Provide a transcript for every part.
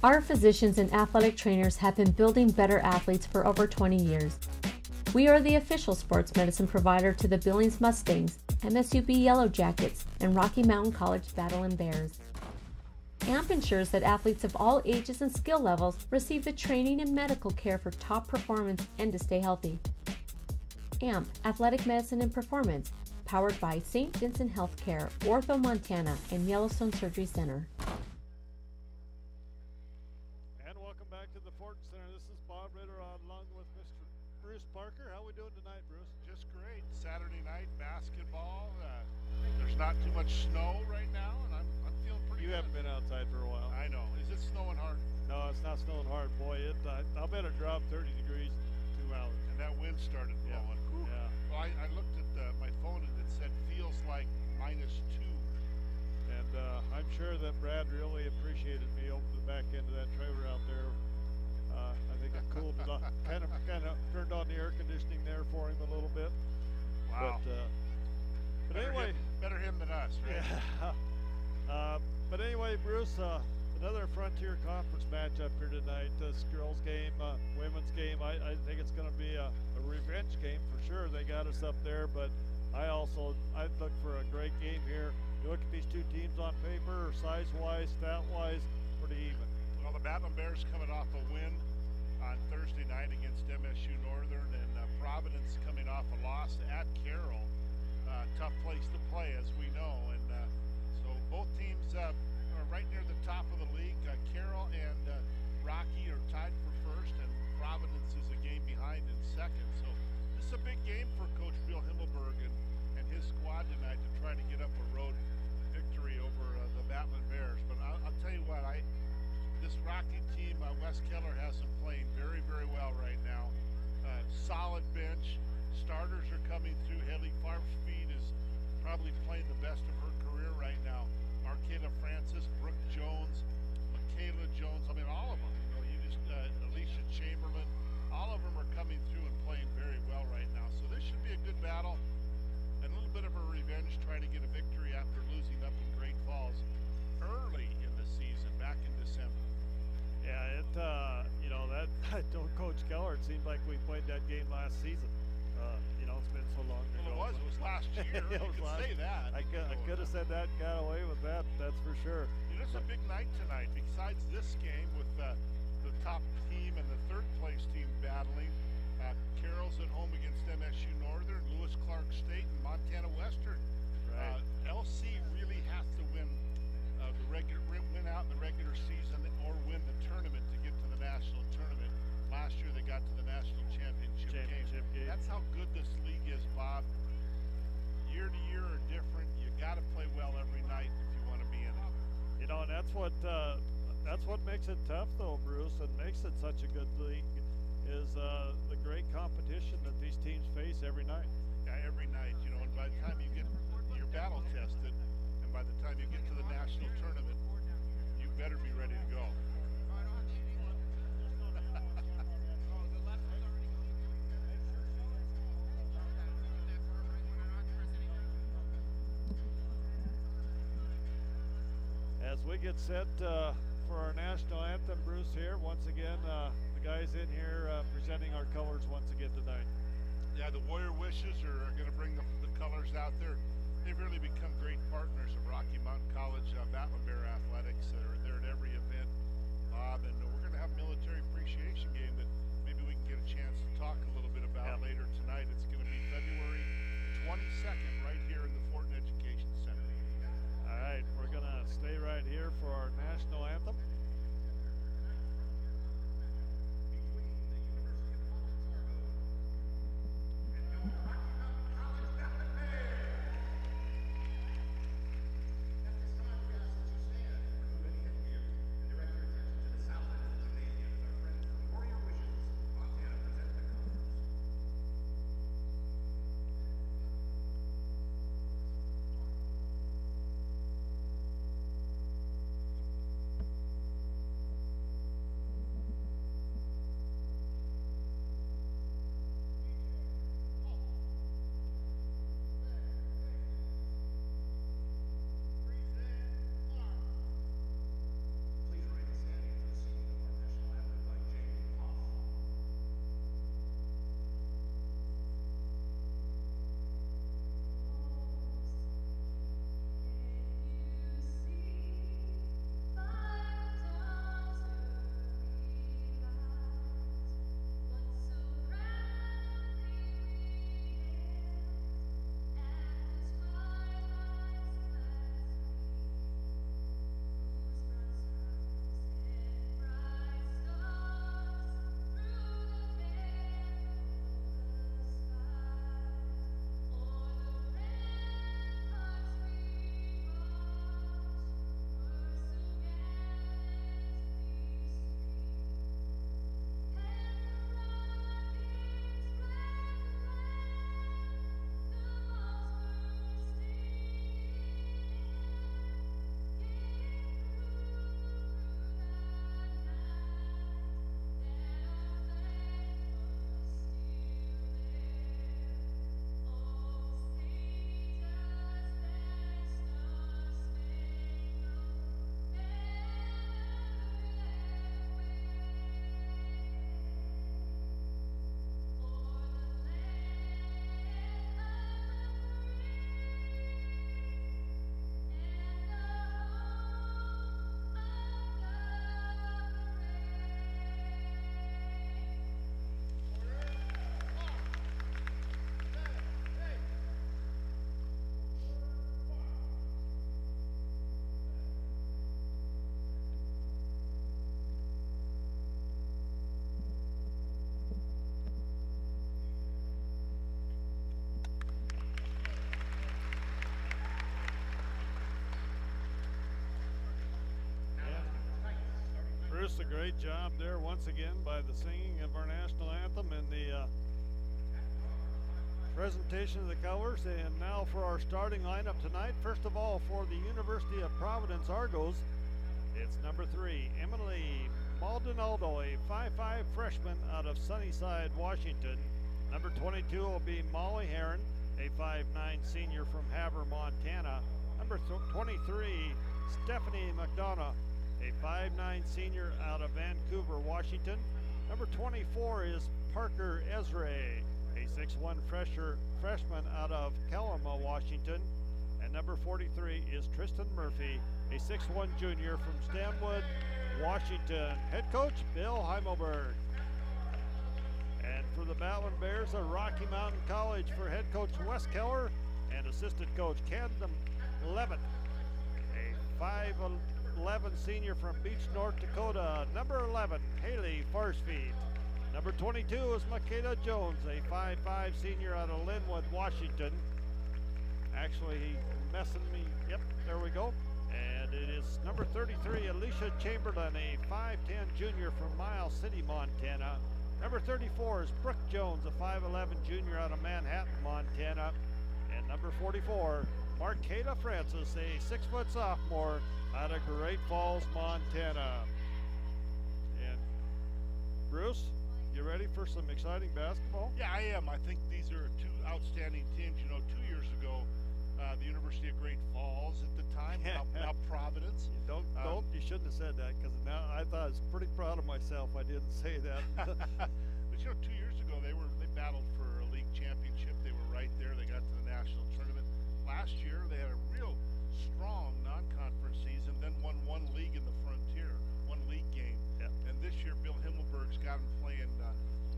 Our physicians and athletic trainers have been building better athletes for over 20 years. We are the official sports medicine provider to the Billings Mustangs, MSUB Yellow Jackets, and Rocky Mountain College Battlin Bears. AMP ensures that athletes of all ages and skill levels receive the training and medical care for top performance and to stay healthy. AMP, Athletic Medicine and Performance, powered by St. Vincent Healthcare, Ortho, Montana, and Yellowstone Surgery Center. And welcome back to the Fortin Center. This is Bob Ritter along with Mr. Bruce Parker. How are we doing tonight, Bruce? Just great. Saturday night basketball. There's not too much snow right now, and I'm feeling pretty good. You haven't been outside for a while. I know. Is it snowing hard? No, it's not snowing hard. Boy, I'll bet it dropped 30 degrees in 2 hours. And that wind started blowing. Yeah. Well, I looked at my phone and it said feels like -2. And I'm sure that Brad really appreciated me opening the back end of that trailer out there. I think it cooled it off. Kind of turned on the air conditioning there for him a little bit. Wow. But anyway, better him than us, right? Yeah. But anyway, Bruce, another Frontier Conference matchup here tonight. This girls game, women's game. I think it's going to be a revenge game for sure. They got us up there, but I'd look for a great game here. You look at these two teams on paper, size-wise, stat-wise, pretty even. Well, the Battlin Bears coming off a win on Thursday night against MSU Northern, and Providence coming off a loss at Carroll. Tough place to play, as we know, and so both teams are right near the top of the league. Carroll and Rocky are tied for first, and Providence is a game behind in second. So this is a big game for Coach Bill Himmelberg and his squad tonight to try to get up a road victory over the Battlin Bears. But I'll tell you what, this Rocky team, Wes Keller has them playing very, very well right now. Solid bench. Starters are coming through. Haley Farfspeed is probably playing the best of her career right now. Markayla Francis, Brooke Jones, Michaela Jones. I mean, all of them. Alicia Chamberlain. All of them are coming through and playing very well right now. So this should be a good battle and a little bit of a revenge, trying to get a victory after losing up in Great Falls early in the season, back in December. Yeah, that I told Coach Keller, it seemed like we played that game last season. It's been so long ago. Well, it was last year. You could say that. I could have said that, got away with that, that's for sure. It's a big night tonight. Besides this game with the top team and the third place team battling, Carroll's at home against MSU Northern, Lewis Clark State, and Montana Western. Right. LC really has to win out in the regular season or win the tournament to get to the national tournament. Last year they got to the national championship game. That's how good this league is, Bob. Year to year are different. You got to play well every night if you want to be in it. And that's what makes it tough, though, Bruce, and makes it such a good league is the great competition that these teams face every night. Yeah, every night. And by the time you get your battle tested, and by the time you get to the national tournament, you better be ready to go. As we get set for our national anthem, Bruce, here once again, the guys in here presenting our colors once again tonight. Yeah, the Warrior Wishes are going to bring the colors out there. They've really become great partners of Rocky Mountain College Battlin Bear Athletics. They're at every event, Bob, and we're going to have a military appreciation game that maybe we can get a chance to talk a little bit about later tonight. It's going to be February 22nd right here in the Fortin Education Center. All right, we're going to stay right here for our national anthem. Bruce, a great job there once again by the singing of our national anthem and the presentation of the colors. And now for our starting lineup tonight. First of all, for the University of Providence Argos, it's number 3, Emily Maldonado, a 5'5" freshman out of Sunnyside, Washington. Number 22 will be Molly Heron, a 5'9" senior from Havre, Montana. Number 23, Stephanie McDonough, a 5'9" senior out of Vancouver, Washington. Number 24 is Parker Ezra, a 6'1" freshman out of Kalama, Washington. And number 43 is Tristan Murphy, a 6'1" junior from Stanwood, Washington. Head coach Bill Heimelberg. And for the Battlin Bears of Rocky Mountain College, for head coach Wes Keller and assistant coach Camden Levitt, a 5'11" senior from Beach, North Dakota. Number 11, Haley Farsfeet. Number 22 is Michaela Jones, a 5'5" senior out of Linwood, Washington. Actually, he messing me. Yep, there we go. And it is number 33, Alicia Chamberlain, a 5'10" junior from Miles City, Montana. Number 34 is Brooke Jones, a 5'11" junior out of Manhattan, Montana. And number 44, Markayla Francis, a 6' sophomore out of Great Falls, Montana. And Bruce, you ready for some exciting basketball? Yeah, I am. I think these are two outstanding teams. You know, 2 years ago, the University of Great Falls at the time, now Providence. You shouldn't have said that, because now I thought I was pretty proud of myself. I didn't say that. But you know, 2 years ago they battled for a league championship. They were right there. They got to the national tournament. Last year they had a real strong non-conference season, then won one league in the Frontier, one league game. Yep. And this year Bill Himmelberg's got them playing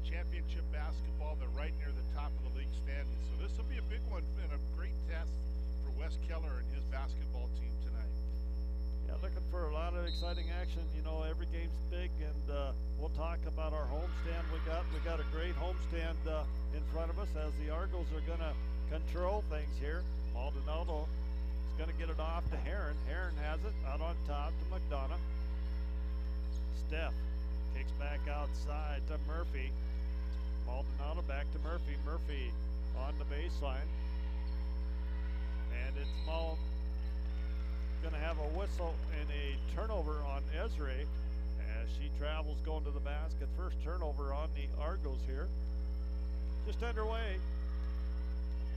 championship basketball. They're right near the top of the league standings. So this will be a big one and a great test for Wes Keller and his basketball team tonight. Yeah, looking for a lot of exciting action. You know, every game's big, and we'll talk about our homestand. We got a great homestand in front of us, as the Argos are going to control things here. Maldonado is going to get it off to Heron. Heron has it out on top to McDonough. Steph kicks back outside to Murphy. Maldonado back to Murphy. Murphy on the baseline. And it's going to have a whistle and a turnover on Ezra as she travels going to the basket. First turnover on the Argos here. Just underway.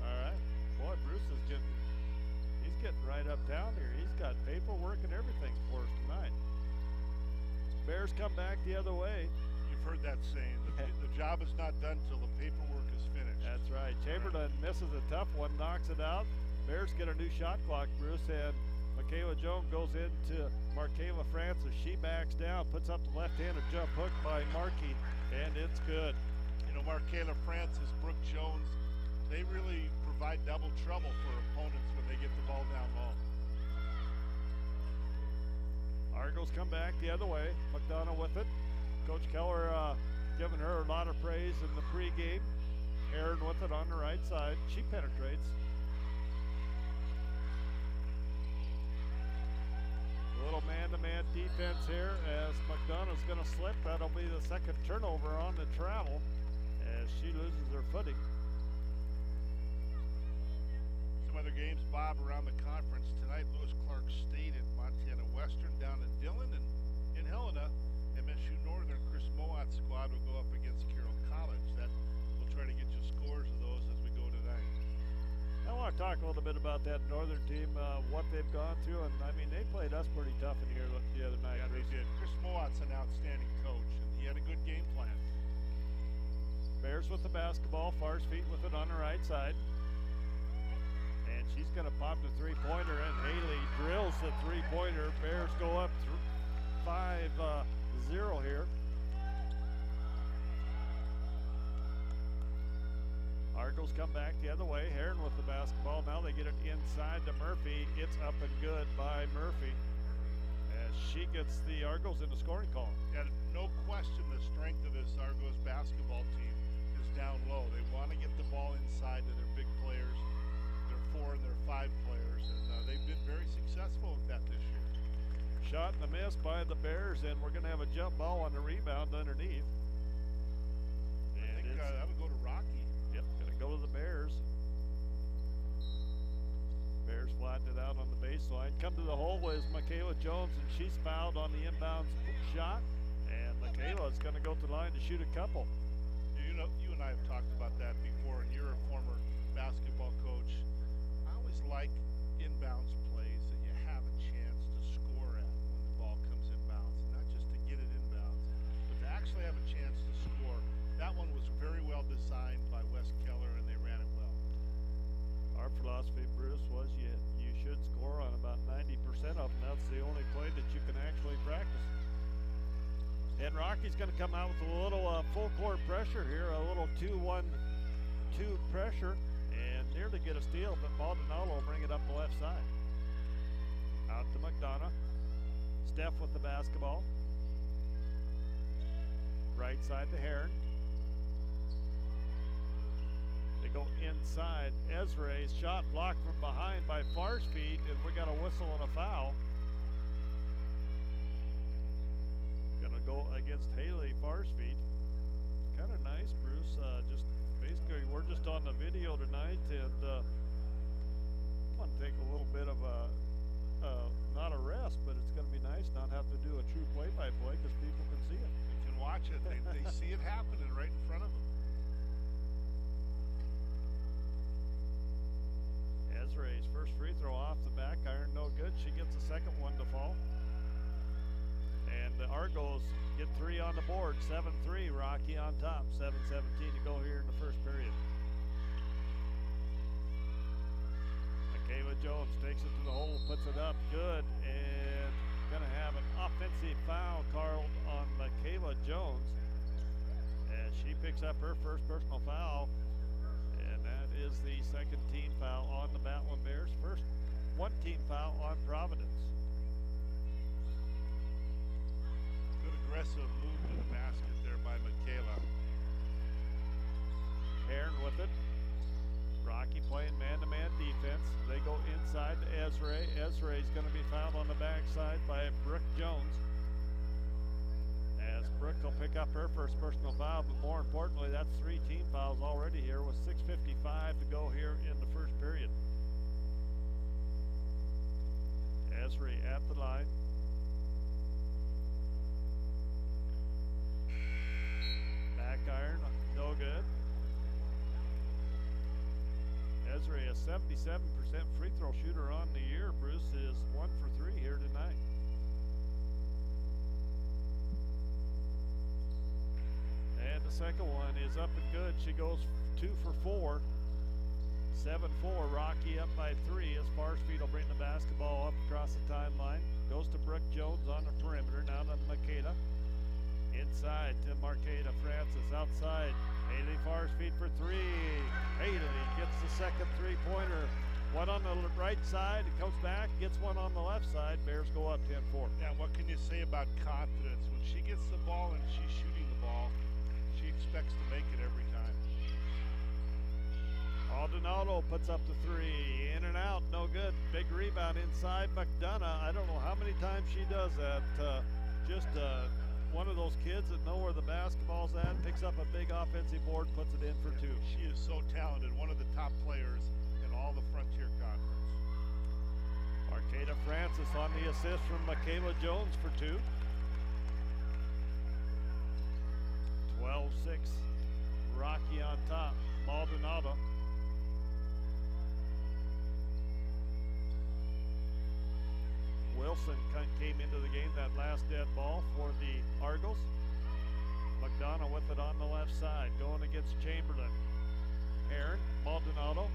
All right. Boy, Bruce is he's getting right uptown here. He's got paperwork and everything for us tonight. Bears come back the other way. You've heard that saying. The job is not done till the paperwork is finished. That's right. Chamberlain misses a tough one, knocks it out. Bears get a new shot clock, Bruce, and Michaela Jones goes into Markayla Francis. She backs down, puts up the left-handed jump hook by Markey, and it's good. You know, Markayla Francis, Brooke Jones, they really provide double trouble for opponents when they get the ball down low. Argos come back the other way. McDonough with it. Coach Keller giving her a lot of praise in the pregame. Heron with it on the right side. She penetrates. A little man-to-man defense here as McDonough's going to slip. That'll be the second turnover on the travel as she loses her footing. Some other games, Bob, around the conference tonight. Lewis Clark State at Montana Western down in Dillon, and in Helena, MSU Northern. Chris Moat's squad will go up against Carroll College. That we'll try to get you scores of those as we go tonight. I want to talk a little bit about that Northern team, what they've gone through, and I mean, they played us pretty tough in here the other night. Yeah, they did. Chris Moat's an outstanding coach, and he had a good game plan. Bears with the basketball, Farsfeet with it on the right side. And she's going to pop the three-pointer, and Haley drills the three-pointer. Bears go up 5-0 here. Argos come back the other way. Heron with the basketball. Now they get it inside to Murphy. It's up and good by Murphy as she gets the Argos in the scoring column. Yeah, no question the strength of this Argos basketball team is down low. They want to get the ball inside to their big players, their 4 and their 5 players, and been very successful with that this year. Shot and a miss by the Bears, and we're going to have a jump ball on the rebound underneath. I think that would go to Rocky. Yep, going to go to the Bears. Bears flatten it out on the baseline. Come to the hole is Michaela Jones, and she's fouled on the inbounds shot. And Michaela's going to go to the line to shoot a couple. You know, you and I have talked about that before, and you're a former basketball coach. I always like inbounds plays that you have a chance to score at when the ball comes inbounds, not just to get it inbounds, but to actually have a chance to score. That one was very well designed by Wes Keller, and they ran it well. Our philosophy, Bruce, was you should score on about 90% of them. That's the only play that you can actually practice. And Rocky's going to come out with a little full court pressure here, a little 2-1-2 pressure, and nearly get a steal, but Maldonado will bring it up the left side. Out to McDonough. Steph with the basketball. Right side to Heron. They go inside. Ezra's shot blocked from behind by Farsfeet, and we got a whistle and a foul. Gonna go against Haley Farsfeet. Kind of nice, Bruce. Just basically, we're just on the video tonight, and I want to take a little bit of a not a rest, but it's going to be nice not have to do a true play-by-play because people can see it. They can watch it. They see it happening right in front of them. Ezra's first free throw off the back iron, no good. She gets the second one to fall. And the Argos get 3 on the board, 7-3, Rocky on top, 7:17 to go here in the first period. Michaela Jones takes it to the hole, puts it up, good, and gonna have an offensive foul called on Michaela Jones as she picks up her first personal foul, and that is the second team foul on the Battlin Bears, first one team foul on Providence. Good aggressive move to the basket there by Michaela. Heron with it. Rocky playing man-to-man defense. They go inside to Ezra. Ezra's going to be fouled on the backside by Brooke Jones. As Brooke will pick up her first personal foul, but more importantly, that's 3 team fouls already here with 6:55 to go here in the first period. Ezra at the line. Back iron, no good. Ezra, a 77% free throw shooter on the year. Bruce is 1 for 3 here tonight. And the second one is up and good. She goes 2 for 4. 7-4. Rocky up by 3 as Farsfeet will bring the basketball up across the timeline. Goes to Brooke Jones on the perimeter. Now to Makeda. Inside to Marqueta Francis. Outside. Haley Farsfeet for 3. Haley gets the second three-pointer. One on the right side. It comes back. Gets one on the left side. Bears go up 10-4. Yeah, what can you say about confidence? When she gets the ball and she's shooting the ball, she expects to make it every time. Maldonado puts up the 3. In and out. No good. Big rebound inside McDonough. I don't know how many times she does that. One of those kids that know where the basketball's at, picks up a big offensive board, puts it in for 2. She is so talented, one of the top players in all the Frontier Conference. Marqueta Francis on the assist from Michaela Jones for 2. 12-6, Rocky on top, Maldonado. Wilson came into the game, that last dead ball for the Argos. McDonough with it on the left side, going against Chamberlain. Heron, Maldonado.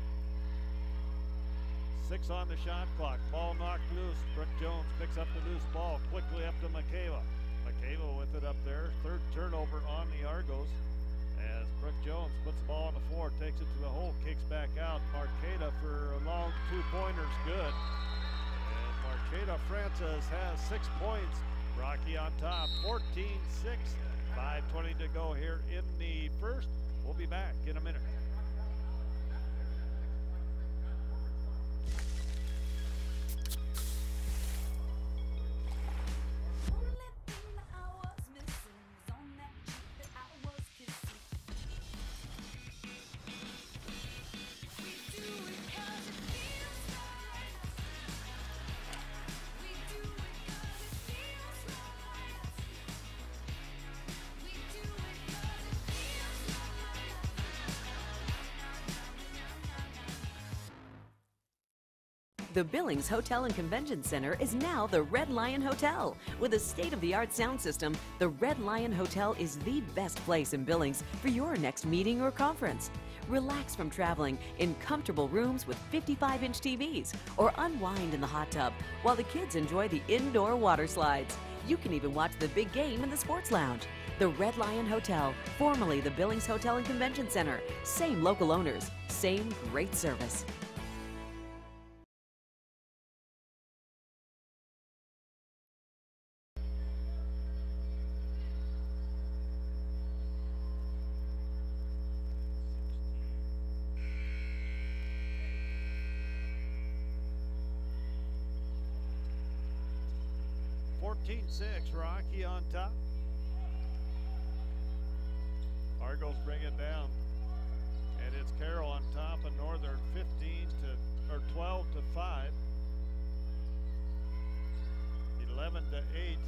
6 on the shot clock, ball knocked loose. Brooke Jones picks up the loose ball, quickly up to Michaela. Michaela with it up there, third turnover on the Argos. As Brooke Jones puts the ball on the floor, takes it to the hole, kicks back out. Marqueta for a long 2-pointers, good. Marqueta Francis has 6 points. Rocky on top, 14-6. 5:20 to go here in the first. We'll be back in a minute. The Billings Hotel and Convention Center is now the Red Lion Hotel. With a state-of-the-art sound system, the Red Lion Hotel is the best place in Billings for your next meeting or conference. Relax from traveling in comfortable rooms with 55-inch TVs, or unwind in the hot tub while the kids enjoy the indoor water slides. You can even watch the big game in the sports lounge. The Red Lion Hotel, formerly the Billings Hotel and Convention Center. Same local owners, same great service. Rocky on top. Argos bring it down, and it's Carroll on top of Northern 12 to 5. 11 to 8.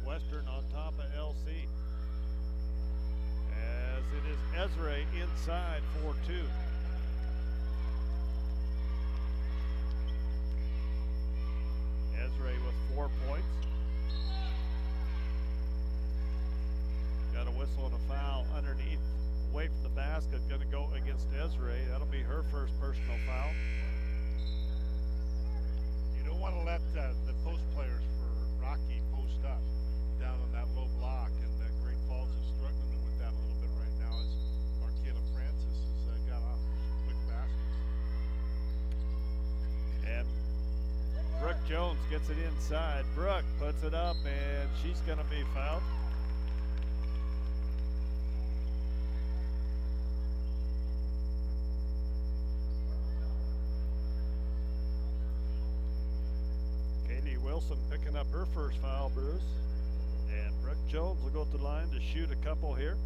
Western on top of LC. As it is Ezra inside 4-2. Ezra with 4 points. Got a whistle and a foul underneath, away from the basket, going to go against Ezra. That'll be her first personal foul. You don't want to let the post players for Rocky post up down on that low block, and Great Falls is struggling with that a little bit right now as Markayla Francis has got off some quick baskets. And Brooke Jones gets it inside. Brooke puts it up, and she's going to be fouled. Wilson picking up her first foul, Bruce. And Brooke Jones will go to the line to shoot a couple here.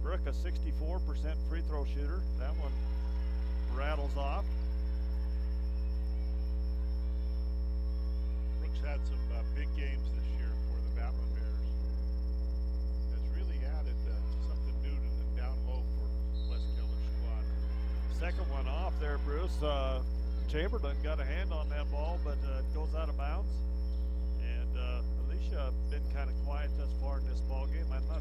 Brooke, a 64% free throw shooter. That one rattles off. Brooks had some big games this year for the Battlin Bears. Has really added something new to the down low for Les Keller's squad. Second one off there, Bruce. Chamberlain got a hand on that ball, but it goes out of bounds. Alicia been kind of quiet thus far in this ball game. I'm not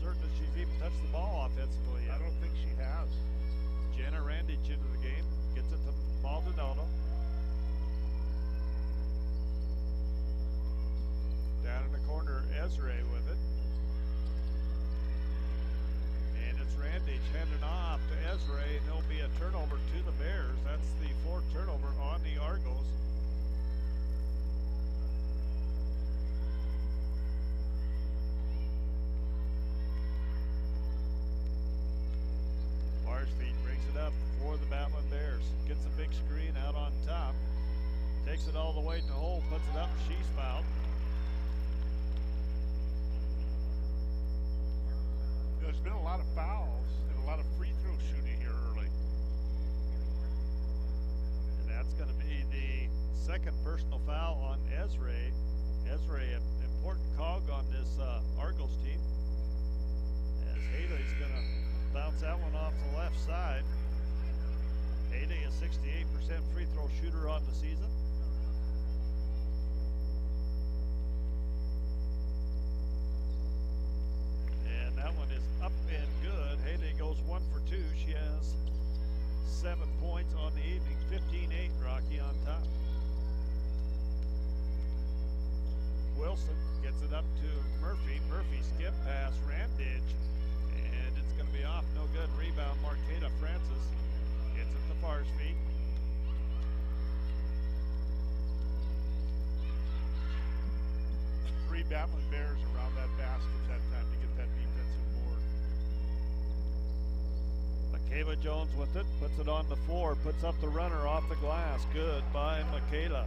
certain that she's even touched the ball offensively yet. I don't think she has. Jenna Randich into the game, gets it to Maldonado. Down in the corner, Ezra with it. And it's Randich handing off to Ezra, and there'll be a turnover to the Bears. That's the fourth turnover on the Argos. Feet brings it up for the Battlin Bears. Gets a big screen out on top. Takes it all the way to hole, puts it up, she's fouled. There's been a lot of fouls and a lot of free throw shooting here early. And that's going to be the second personal foul on Ezra. Ezra, an important cog on this Argos team. As Haley's going to bounce that one off the left side. Haley, a 68% free throw shooter on the season. And that one is up and good. Haley goes 1 for 2. She has 7 points on the evening. 15-8, Rocky on top. Wilson gets it up to Murphy. Murphy skip pass, Randich. And it's going to be off, no good. Rebound, Markayla Francis gets it to Farr's feet. Three Battlin Bears around that basket that time to get that defensive board. Makayla Jones with it, puts it on the floor, puts up the runner off the glass. Good by Makayla.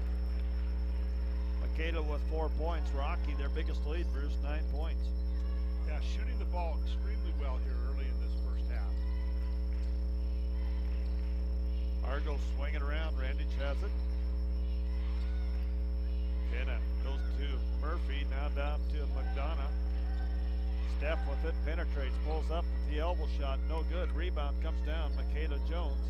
Makayla with 4 points. Rocky, their biggest lead, Bruce, 9 points. Yeah, shooting the ball extremely well here early in this first half. Argos swinging around. Randich has it. Kenna goes to Murphy. Now down to McDonough. Steph with it. Penetrates. Pulls up with the elbow shot. No good. Rebound comes down. Makayla Jones.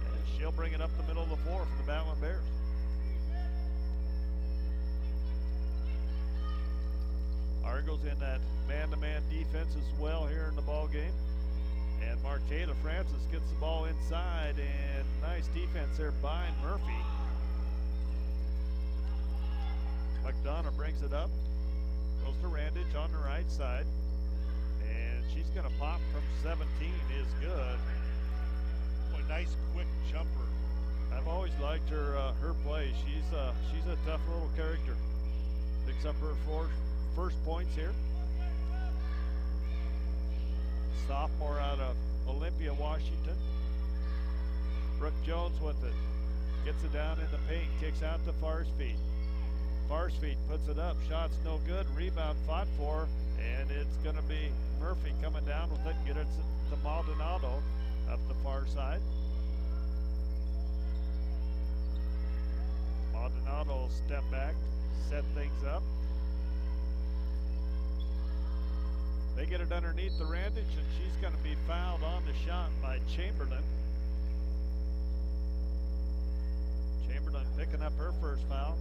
And she'll bring it up the middle of the floor for the Battlin Bears. Argos in that man-to-man defense as well here in the ball game. And Marqueta Francis gets the ball inside, and nice defense there by Murphy. McDonough brings it up, goes to Randage on the right side, and she's going to pop from 17 is good. A nice quick jumper. I've always liked her play. She's a tough little character. Picks up her first points here. Sophomore out of Olympia, Washington. Brooke Jones with it. Gets it down in the paint, kicks out to Farsfeet. Farsfeet puts it up, shot's no good, rebound fought for, and it's going to be Murphy coming down with it, get it to Maldonado up the far side. Maldonado will step back, set things up. They get it underneath the Randage, and she's going to be fouled on the shot by Chamberlain. Chamberlain picking up her first foul.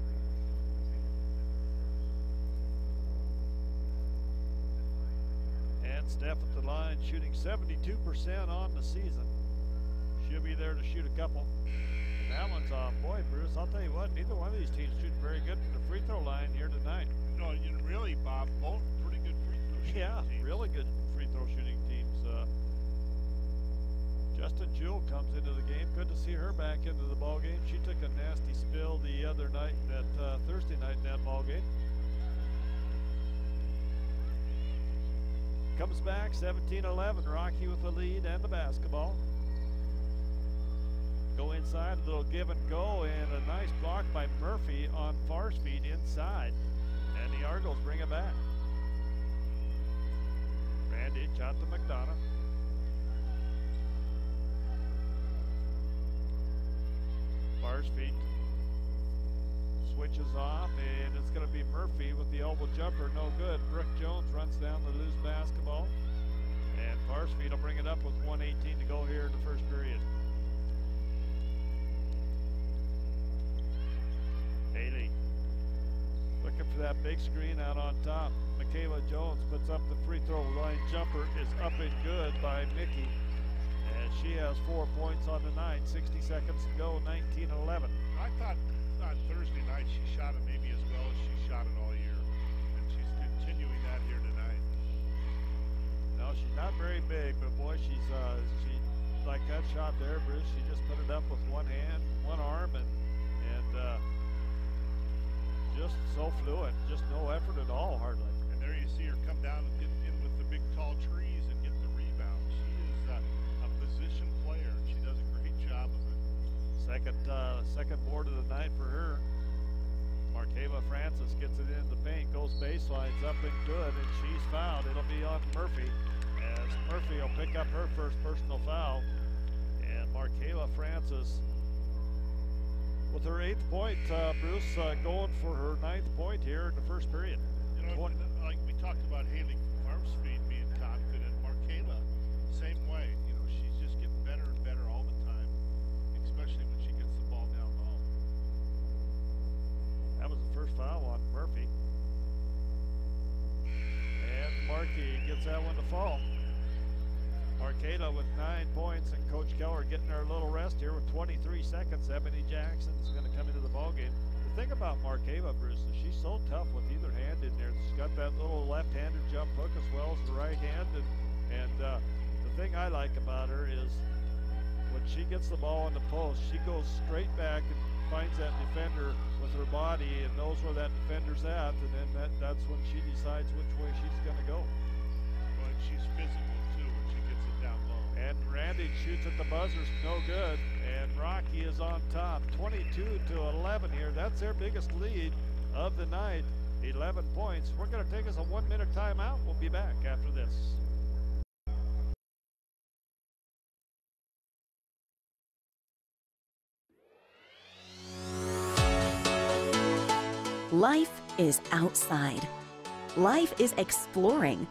And Steph at the line shooting 72% on the season. She'll be there to shoot a couple. And that one's off. Boy, Bruce, I'll tell you what, neither one of these teams shooting very good from the free throw line here tonight. No, you really, Bob, both pretty good free throw shooting teams. Really good free throw shooting teams. Justin Jewell comes into the game. Good to see her back into the ball game. She took a nasty spill the other night, that Thursday night in that ball game. Comes back 17-11. Rocky with the lead and the basketball. Go inside, a little give and go, and a nice block by Murphy on Farsfeet inside. And the Argos bring it back. Randage out to McDonough. Farsfeet switches off, and it's going to be Murphy with the elbow jumper, no good. Brooke Jones runs down the loose basketball, and Farsfeet will bring it up with 1:18 to go here in the first period. Haley looking for that big screen out on top. Michaela Jones puts up the free throw line jumper, is up and good by Mickey, and she has 4 points on the night. 60 seconds to go, 19-11. I thought on Thursday night she shot it maybe as well as she shot it all year, and she's continuing that here tonight. No, she's not very big, but boy, she like that shot there, Bruce. She just put it up with one hand, one arm, and just so fluid, just no effort at all, hardly. And there you see her come down and get in with the big tall trees and get the rebound. She is a position player, and she does a great job of it. Second board of the night for her. Markeva Francis gets it in the paint, goes baselines up and good, and she's fouled. It'll be on Murphy, as Murphy will pick up her first personal foul. And Markeva Francis with her 8th point, Bruce, going for her 9th point here in the first period. You know, like we talked about Haley Farsfeet being confident, Markeva, same way. You know, she's just getting better and better all the time, especially when she gets the ball down low. That was the first foul on Murphy. And Markey gets that one to fall. Marqueta with 9 points, and Coach Keller getting her a little rest here with 23 seconds. Ebony Jackson's going to come into the ballgame. The thing about Marqueva, Bruce, is she's so tough with either hand in there. She's got that little left-handed jump hook as well as the right hand. And the thing I like about her is when she gets the ball in the post, she goes straight back and finds that defender with her body and knows where that defender's at, and then that's when she decides which way she's going to go. Well, and she's physical too when she gets it down low. And Randy shoots at the buzzers, no good. And Rocky is on top, 22-11 here. That's their biggest lead of the night, 11 points. We're going to take us a 1-minute timeout. We'll be back after this. Life is outside. Life is exploring.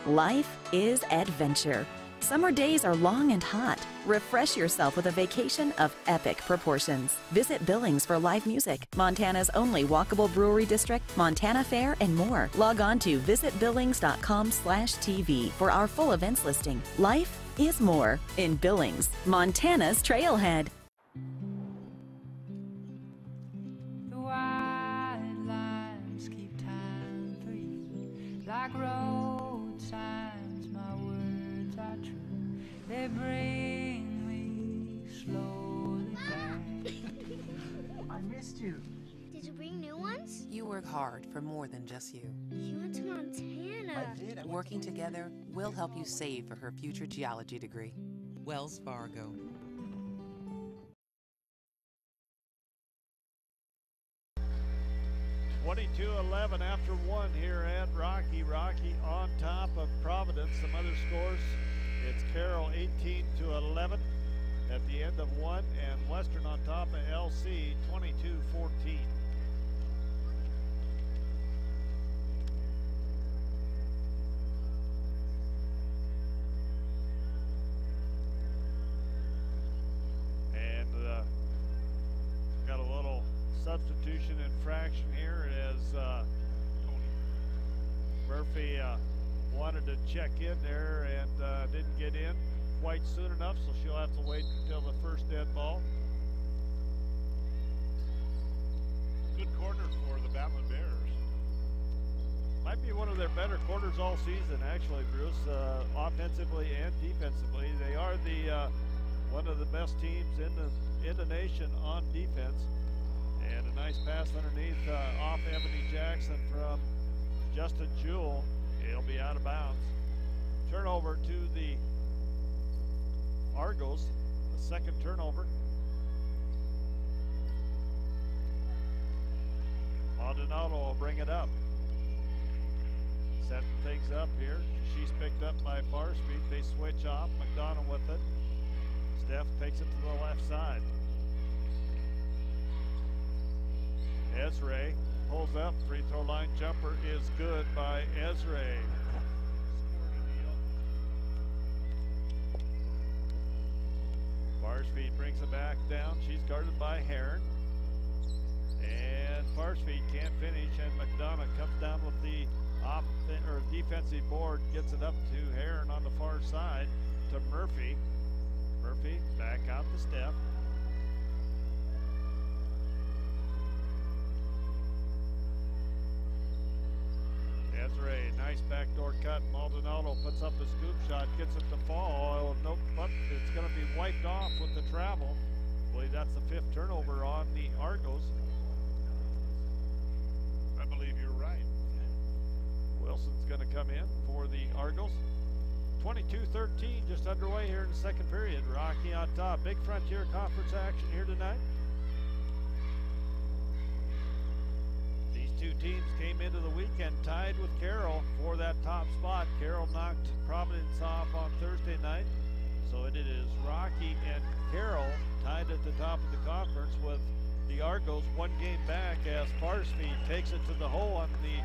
Life is adventure. Summer days are long and hot. Refresh yourself with a vacation of epic proportions. Visit Billings for live music, Montana's only walkable brewery district, Montana Fair, and more. Log on to visitbillings.com/TV for our full events listing. Life is more in Billings, Montana's Trailhead. The white lines keep time for you. Like road signs, my words are true. They bring me slowly back. I missed you. Did you bring new ones? You work hard for more than just you. You went to Montana. I did. Working together, we'll help you save for her future geology degree. Wells Fargo. (22-11) after one here at Rocky. Rocky on top of Providence. Some other scores. It's Carroll 18-11 at the end of one, and Western on top of LC 22-14. And got a little substitution infraction here as Murphy wanted to check in there and didn't get in quite soon enough, so she'll have to wait until the first dead ball. Good quarter for the Battlin Bears. Might be one of their better quarters all season, actually, Bruce, offensively and defensively. They are the one of the best teams in the nation on defense. And a nice pass underneath off Ebony Jackson from Justin Jewell. It'll be out of bounds. Turnover to the Argos, the second turnover. Maldonado will bring it up. Setting things up here. She's picked up by Farspeed. They switch off. McDonough with it. Steph takes it to the left side. Ezra pulls up. Free throw line jumper is good by Ezra. Farspeed brings it back down. She's guarded by Heron. And Farspeed can't finish, and McDonough comes down with the defensive board, gets it up to Heron on the far side to Murphy. Murphy back out to Steph. Ezra, nice backdoor cut. Maldonado puts up a scoop shot, gets it to fall. Nope, but it's going to be wiped off with the travel. I believe that's the fifth turnover on the Argos. I believe you're right. Wilson's going to come in for the Argos. 22-13, just underway here in the second period. Rocky on top. Big Frontier Conference action here tonight. These two teams came into the weekend tied with Carroll for that top spot. Carroll knocked Providence off on Thursday night. So it is Rocky and Carroll tied at the top of the conference, with the Argos one game back as Farspeed takes it to the hole on the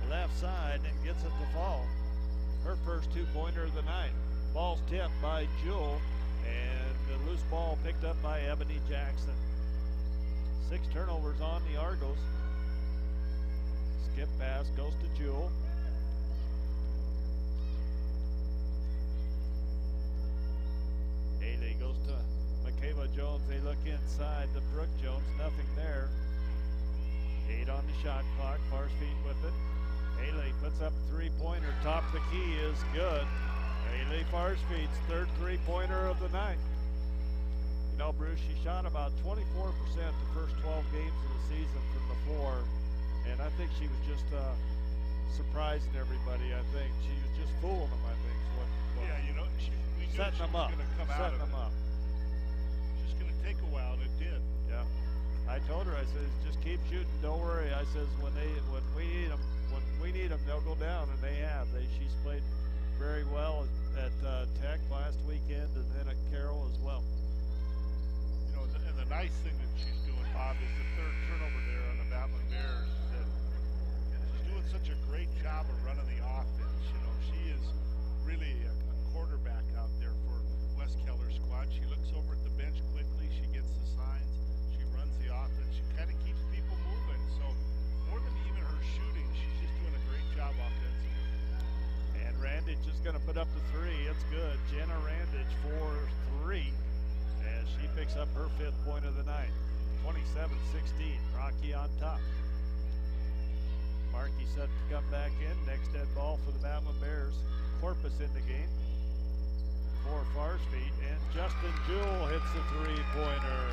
left side and gets it to fall. Her first two-pointer of the night. Ball's tipped by Jewell, and the loose ball picked up by Ebony Jackson. 6 turnovers on the Argos. Skip pass goes to Jewell. Haley goes to Michaela Jones. They look inside to Brooke Jones. Nothing there. 8 on the shot clock. Farspeed with it. Haley puts up a three-pointer. Top of the key is good. Haley Farspeed's third three-pointer of the night. You know, Bruce, she shot about 24% the first 12 games of the season from the floor. And I think she was just surprising everybody. I think she was just fooling them, I think. Yeah, you know, we knew setting she them was up. going to come out of it. Just going to take a while, and it did. Yeah. I told her, I says, just keep shooting. Don't worry. I says, when we need them, they'll go down, and they have. She's played very well at Tech last weekend, and then at Carroll as well. You know, and the nice thing that she's doing, Bob, is the third turnover there on the Battlin Bears. Is that she's doing such a great job job of running the offense. You know, she is really a quarterback out there for Wes Keller's squad. She looks over at the bench quickly. She gets the signs. She runs the offense. She kind of keeps people moving. So more than even her shooting, she's just doing a great job offensively. And Randage is going to put up the three. It's good. Jenna Randage for three as she picks up her 5th point of the night. 27-16. Rocky on top. Markey set to come back in. Next dead ball for the Battlin Bears. Corpus in the game for Farsfeet, and Justin Jewell hits the three-pointer.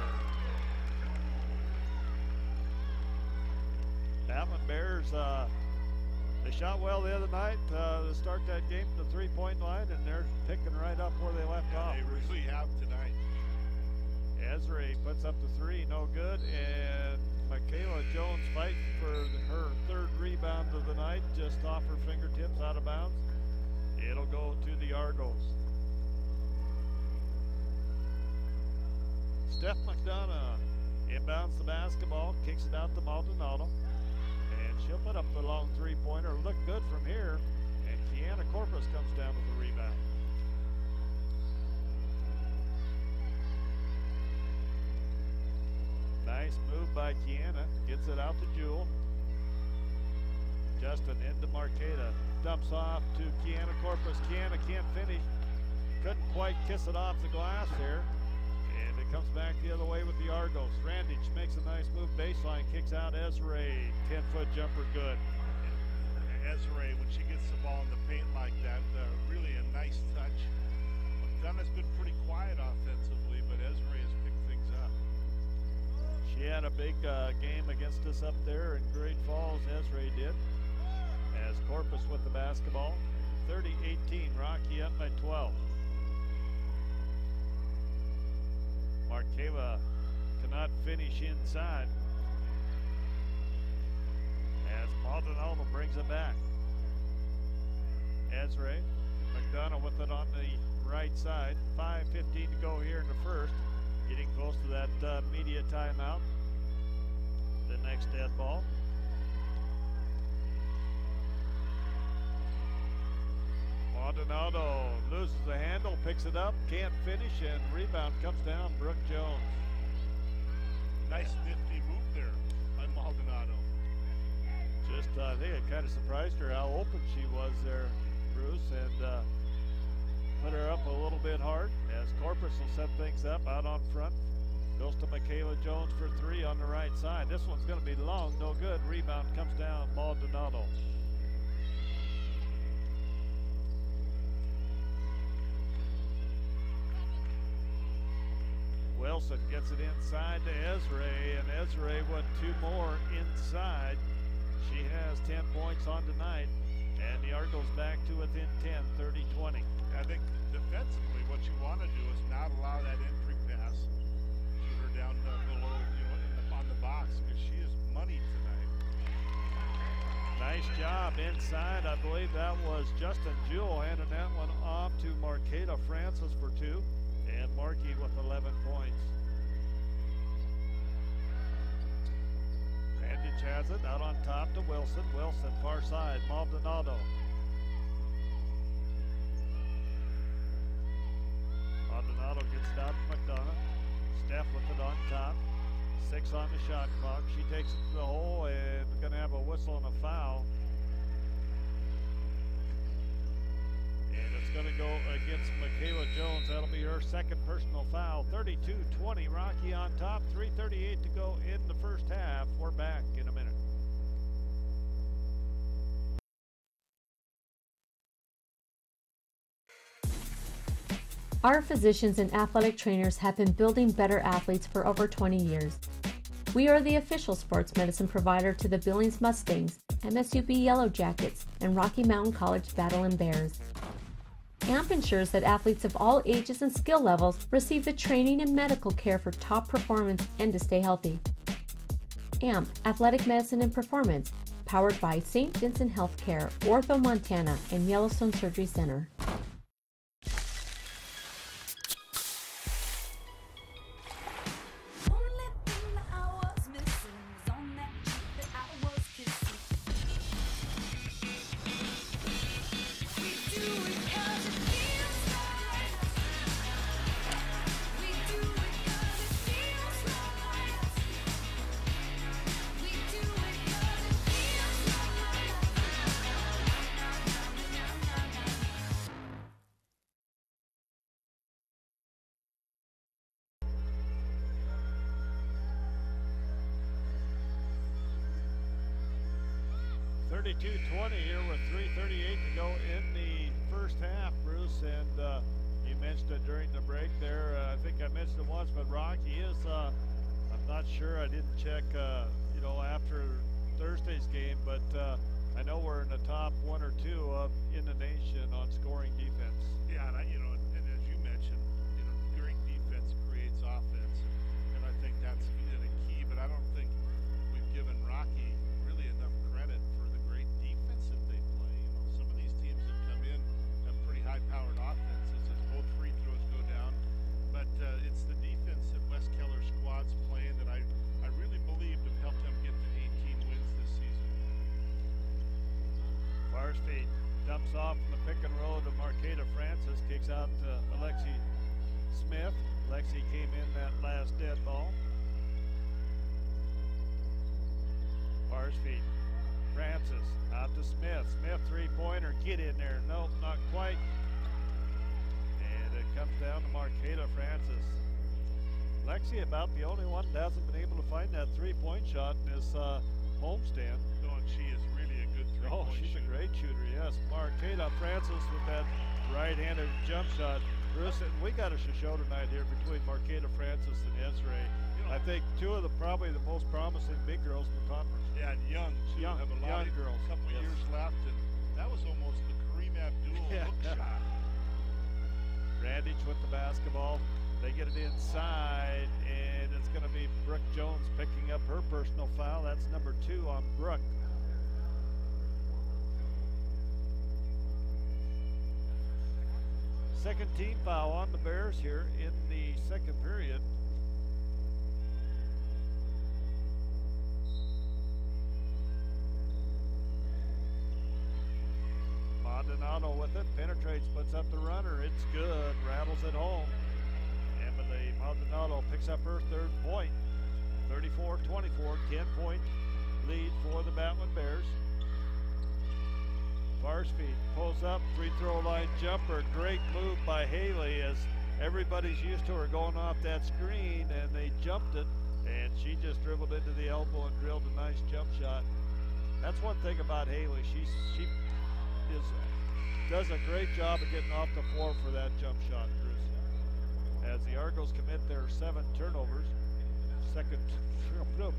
Battlin Bears, they shot well the other night to start that game to the three-point line, and they're picking right up where they left off. They really have tonight. Ezra puts up the three, no good, and Michaela Jones fighting for her 3rd rebound of the night, just off her fingertips, out of bounds. It'll go to the Argos. Steph McDonough inbounds the basketball, kicks it out to Maldonado, and she'll put up the long three-pointer. Look good from here, and Kiana Corpus comes down with the rebound. Nice move by Kiana, gets it out to Jewell. Justin into Marqueta, dumps off to Kiana Corpus. Kiana can't finish, couldn't quite kiss it off the glass there. And it comes back the other way with the Argos. Randage makes a nice move baseline, kicks out Ezra. 10-foot jumper, good. Ezra, when she gets the ball in the paint like that, really a nice touch. McDonough's been pretty quiet offensively, but Ezra has picked things up. She had a big game against us up there in Great Falls, Ezra did. As Corpus with the basketball. 30-18, Rocky up by 12. Markeva cannot finish inside as Maldonado brings it back. Ezra, McDonough with it on the right side. 5:15 to go here in the first. Getting close to that media timeout. The next dead ball. Maldonado loses the handle, picks it up, can't finish, and rebound comes down. Brooke Jones. Nice nifty move there by Maldonado. Just, I think it kind of surprised her how open she was there, Bruce, and put her up a little bit hard as Corpus will set things up out on front. Goes to Michaela Jones for three on the right side. This one's going to be long, no good. Rebound comes down, Maldonado. Wilson gets it inside to Ezra, and Ezra with two more inside. She has 10 points on tonight, and the Argos back to within 10, 30-20. I think defensively what you want to do is not allow that entry pass. Shoot her down below, on the box, because she is money tonight. Nice job inside. I believe that was Justin Jewell handing that one off to Marqueta Francis for two. And Markey with 11 points. Randage has it out on top to Wilson. Wilson far side, Maldonado. Maldonado gets it out to McDonough. Steph with it on top. 6 on the shot clock. She takes it to the hole and going to have a whistle and a foul. And it's going to go against Michaela Jones. That'll be her second personal foul. 32-20, Rocky on top. 3:38 to go in the first half. We're back in a minute. Our physicians and athletic trainers have been building better athletes for over 20 years. We are the official sports medicine provider to the Billings Mustangs, MSUB Yellow Jackets, and Rocky Mountain College Battlin Bears. AMP ensures that athletes of all ages and skill levels receive the training and medical care for top performance and to stay healthy. AMP, Athletic Medicine and Performance, powered by St. Vincent Healthcare, Ortho, Montana, and Yellowstone Surgery Center. 32-20 here with 3:38 to go in the first half, Bruce. And you mentioned it during the break there. I think I mentioned it once, but Rocky is, I'm not sure, I didn't check, after Thursday's game, but I know we're in the top 1 or 2 in the nation on scoring defense. Yeah, and and as you mentioned, great defense creates offense, and I think that's a key. But I don't think we've given Rocky really enough credit for the great defense that they play. Some of these teams that come in have pretty high-powered offenses as both free throws go down, but it's the defense that West Keller's squad's playing that I really believe have helped them get to 18 wins this season. Varsity dumps off from the pick and roll to Marqueta Francis, kicks out to Alexi Smith. Alexi came in that last dead ball. Varsity, Francis out to Smith. Smith three-pointer, get in there. Nope, not quite. And it comes down to Marqueta Francis. Lexi about the only one that hasn't been able to find that three-point shot in this homestand. Oh, and she is really a good three-point she's shooter. a great shooter, yes. Marqueta Francis with that right-handed jump shot. Bruce, we got a show tonight here between Marqueta Francis and Ezra. I think two of probably the most promising big girls in the conference. Yeah, and young, too. Young, have a lot young girls. A couple years left, and that was almost the Kareem Abdul hook shot. Randage with the basketball. They get it inside, and it's going to be Brooke Jones picking up her personal foul. That's number 2 on Brooke. Second team foul on the Bears here in the second period. Maldonado with it, penetrates, puts up the runner. It's good, rattles it home. Emily Maldonado picks up her third point. 34-24, 10-point lead for the Battlin Bears. Varspeed pulls up, free throw line jumper. Great move by Haley as everybody's used to her going off that screen, and they jumped it, and she just dribbled into the elbow and drilled a nice jump shot. That's one thing about Haley. She does a great job of getting off the floor for that jump shot, Bruce. As the Argos commit their 7 turnovers. Second,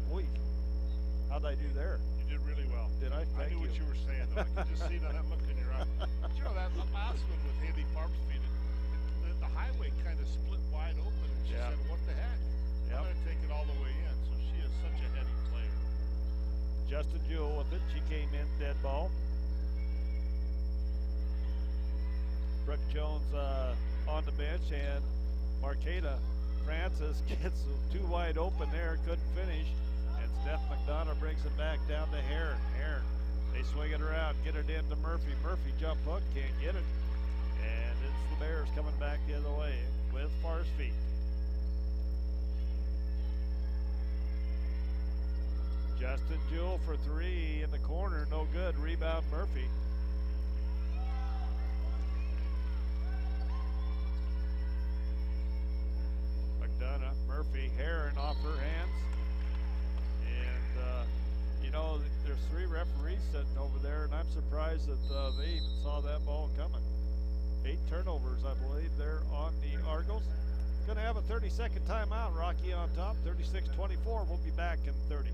boy, how'd I do there? You did really well. Did I? Thank I knew you. what you were saying, though. I could just see that look in your eye. But that last one with Haley Farmspeed, the highway kind of split wide open, and she said, what the heck? I'm going to take it all the way in. So she is such a heady player. Justin Jewell with it. She came in dead ball. Brooke Jones on the bench, and Marqueta Francis gets 2 wide open there, couldn't finish, and Steph McDonough brings it back down to Heron. They swing it around, get it into Murphy. Murphy jump hook, can't get it, and it's the Bears coming back the other way with Far's feet. Justin Jewell for 3 in the corner, no good. Rebound Murphy. McDonough, Murphy, Heron off her hands. And, there's 3 referees sitting over there, and I'm surprised that they even saw that ball coming. 8 turnovers, I believe, there on the Argos. Going to have a 30-second timeout. Rocky on top, 36-24. We'll be back in 30.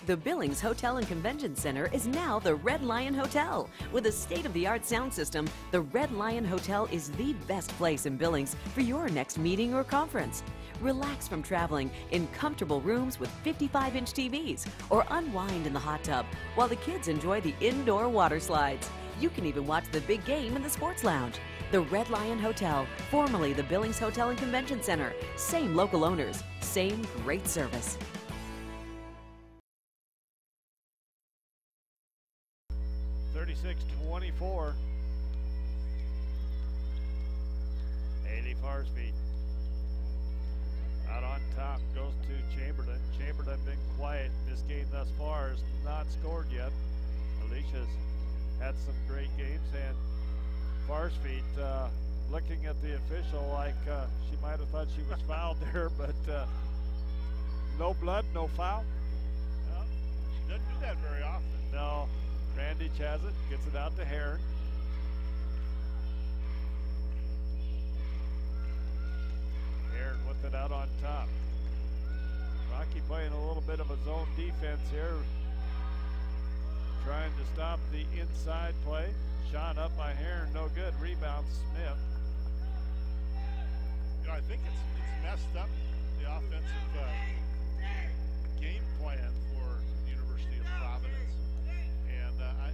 The Billings Hotel and Convention Center is now the Red Lion Hotel. With a state-of-the-art sound system, the Red Lion Hotel is the best place in Billings for your next meeting or conference. Relax from traveling in comfortable rooms with 55-inch TVs, or unwind in the hot tub while the kids enjoy the indoor water slides. You can even watch the big game in the sports lounge. The Red Lion Hotel, formerly the Billings Hotel and Convention Center. Same local owners, same great service. 36-24. Haley Farspeed out on top, goes to Chamberlain. Chamberlain been quiet in this game thus far, has not scored yet. Alicia's had some great games, and Farspeed looking at the official like she might have thought she was fouled there, but no blood, no foul. Well, she doesn't do that very often. No, Randich has it, gets it out to Heron. Heron with it out on top. Rocky playing a little bit of a zone defense here, trying to stop the inside play. Shot up by Heron, no good. Rebound Smith. You know, I think it's messed up the offensive game plan for the University of Providence, and I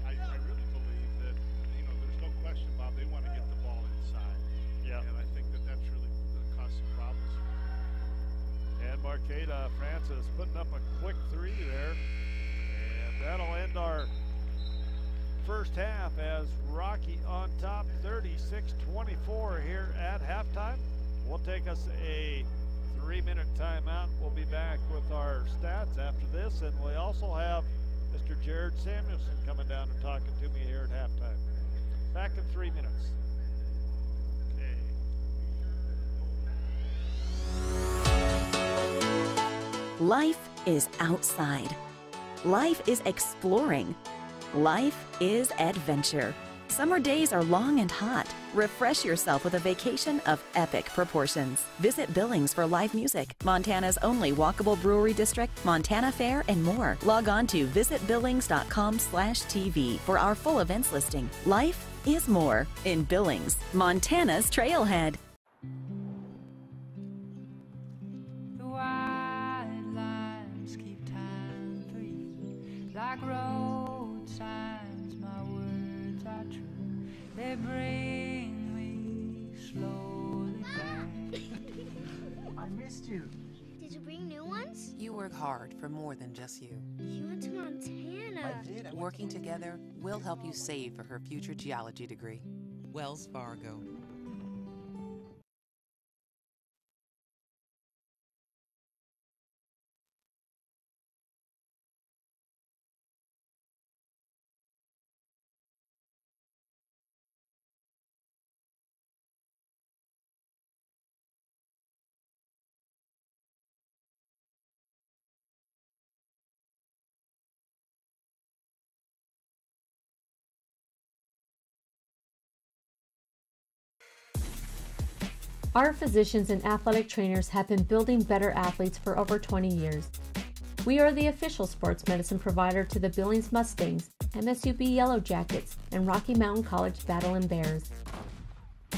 really believe that, you know, there's no question about they want to get the ball inside. Yeah. And I think that that's really caused some problems. And Marqueta Francis putting up a quick three there, and that'll end our first half as Rocky on top, 36-24 here at halftime. We'll take us a 3-minute timeout. We'll be back with our stats after this, and we also have Mr. Jared Samuelson coming down and talking to me here at halftime. Back in 3 minutes. Life is outside. Life is exploring. Life is adventure. Summer days are long and hot. Refresh yourself with a vacation of epic proportions. Visit Billings for live music, Montana's only walkable brewery district, Montana Fair, and more. Log on to visitbillings.com/TV for our full events listing. Life is more in Billings, Montana's Trailhead. The white lines keep time free, like road signs. My words are true. They bring me slowly back. I missed you. Did you bring new ones? You work hard for more than just you. You went to Montana. I did. Working together, we'll help you save for her future geology degree. Wells Fargo. Our physicians and athletic trainers have been building better athletes for over 20 years. We are the official sports medicine provider to the Billings Mustangs, MSUB Yellow Jackets, and Rocky Mountain College Battlin Bears.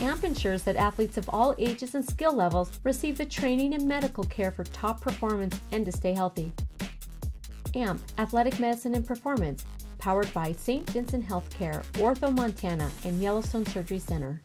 AMP ensures that athletes of all ages and skill levels receive the training and medical care for top performance and to stay healthy. AMP, Athletic Medicine and Performance, powered by St. Vincent Healthcare, Ortho Montana, and Yellowstone Surgery Center.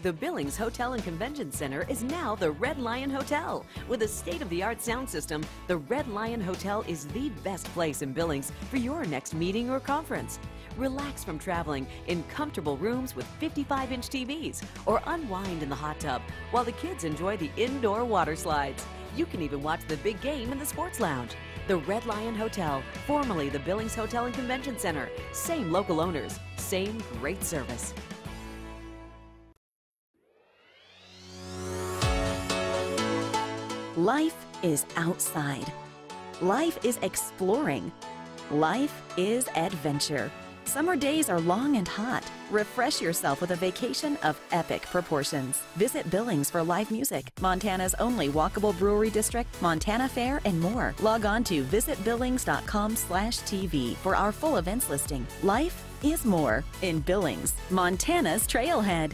The Billings Hotel and Convention Center is now the Red Lion Hotel. With a state-of-the-art sound system, the Red Lion Hotel is the best place in Billings for your next meeting or conference. Relax from traveling in comfortable rooms with 55-inch TVs, or unwind in the hot tub while the kids enjoy the indoor water slides. You can even watch the big game in the sports lounge. The Red Lion Hotel, formerly the Billings Hotel and Convention Center. Same local owners, same great service. Life is outside. Life is exploring. Life is adventure. Summer days are long and hot. Refresh yourself with a vacation of epic proportions. Visit Billings for live music, Montana's only walkable brewery district, Montana Fair, and more. Log on to visitbillings.com/TV for our full events listing. Life is more in Billings, Montana's Trailhead.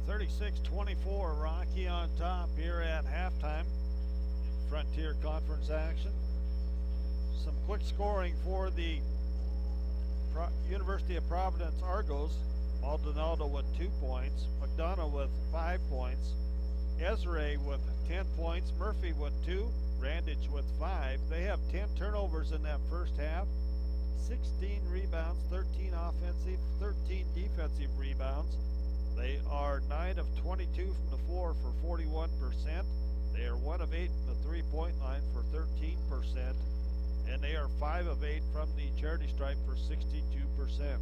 (36-24) Rocky on top here at halftime. Frontier Conference action. Some quick scoring for the University of Providence Argos, Maldonado with 2 points, McDonough with 5 points, Ezra with 10 points, Murphy with 2, Randage with 5. They have 10 turnovers in that first half, 16 rebounds, 13 offensive, 13 defensive rebounds. They are 9 of 22 from the floor for 41%. They are 1 of 8 from the three-point line for 13%. And they are 5 of 8 from the charity stripe for 62%.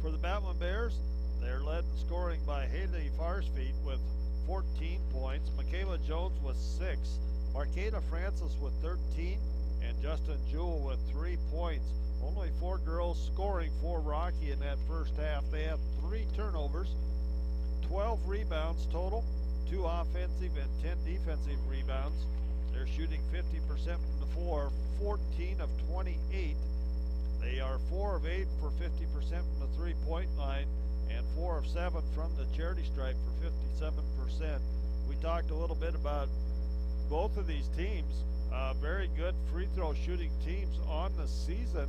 For the Battlin Bears, they're led in scoring by Haley Farsfeet with 14 points, Michaela Jones with 6, Marqueta Francis with 13, and Justin Jewell with 3 points. Only 4 girls scoring for Rocky in that first half. They have 3 turnovers, 12 rebounds total, 2 offensive and 10 defensive rebounds. They're shooting 50% from the floor, 14 of 28. They are 4 of 8 for 50% from the three-point line and 4 of 7 from the charity stripe for 57%. We talked a little bit about both of these teams. Very good free throw shooting teams on the season.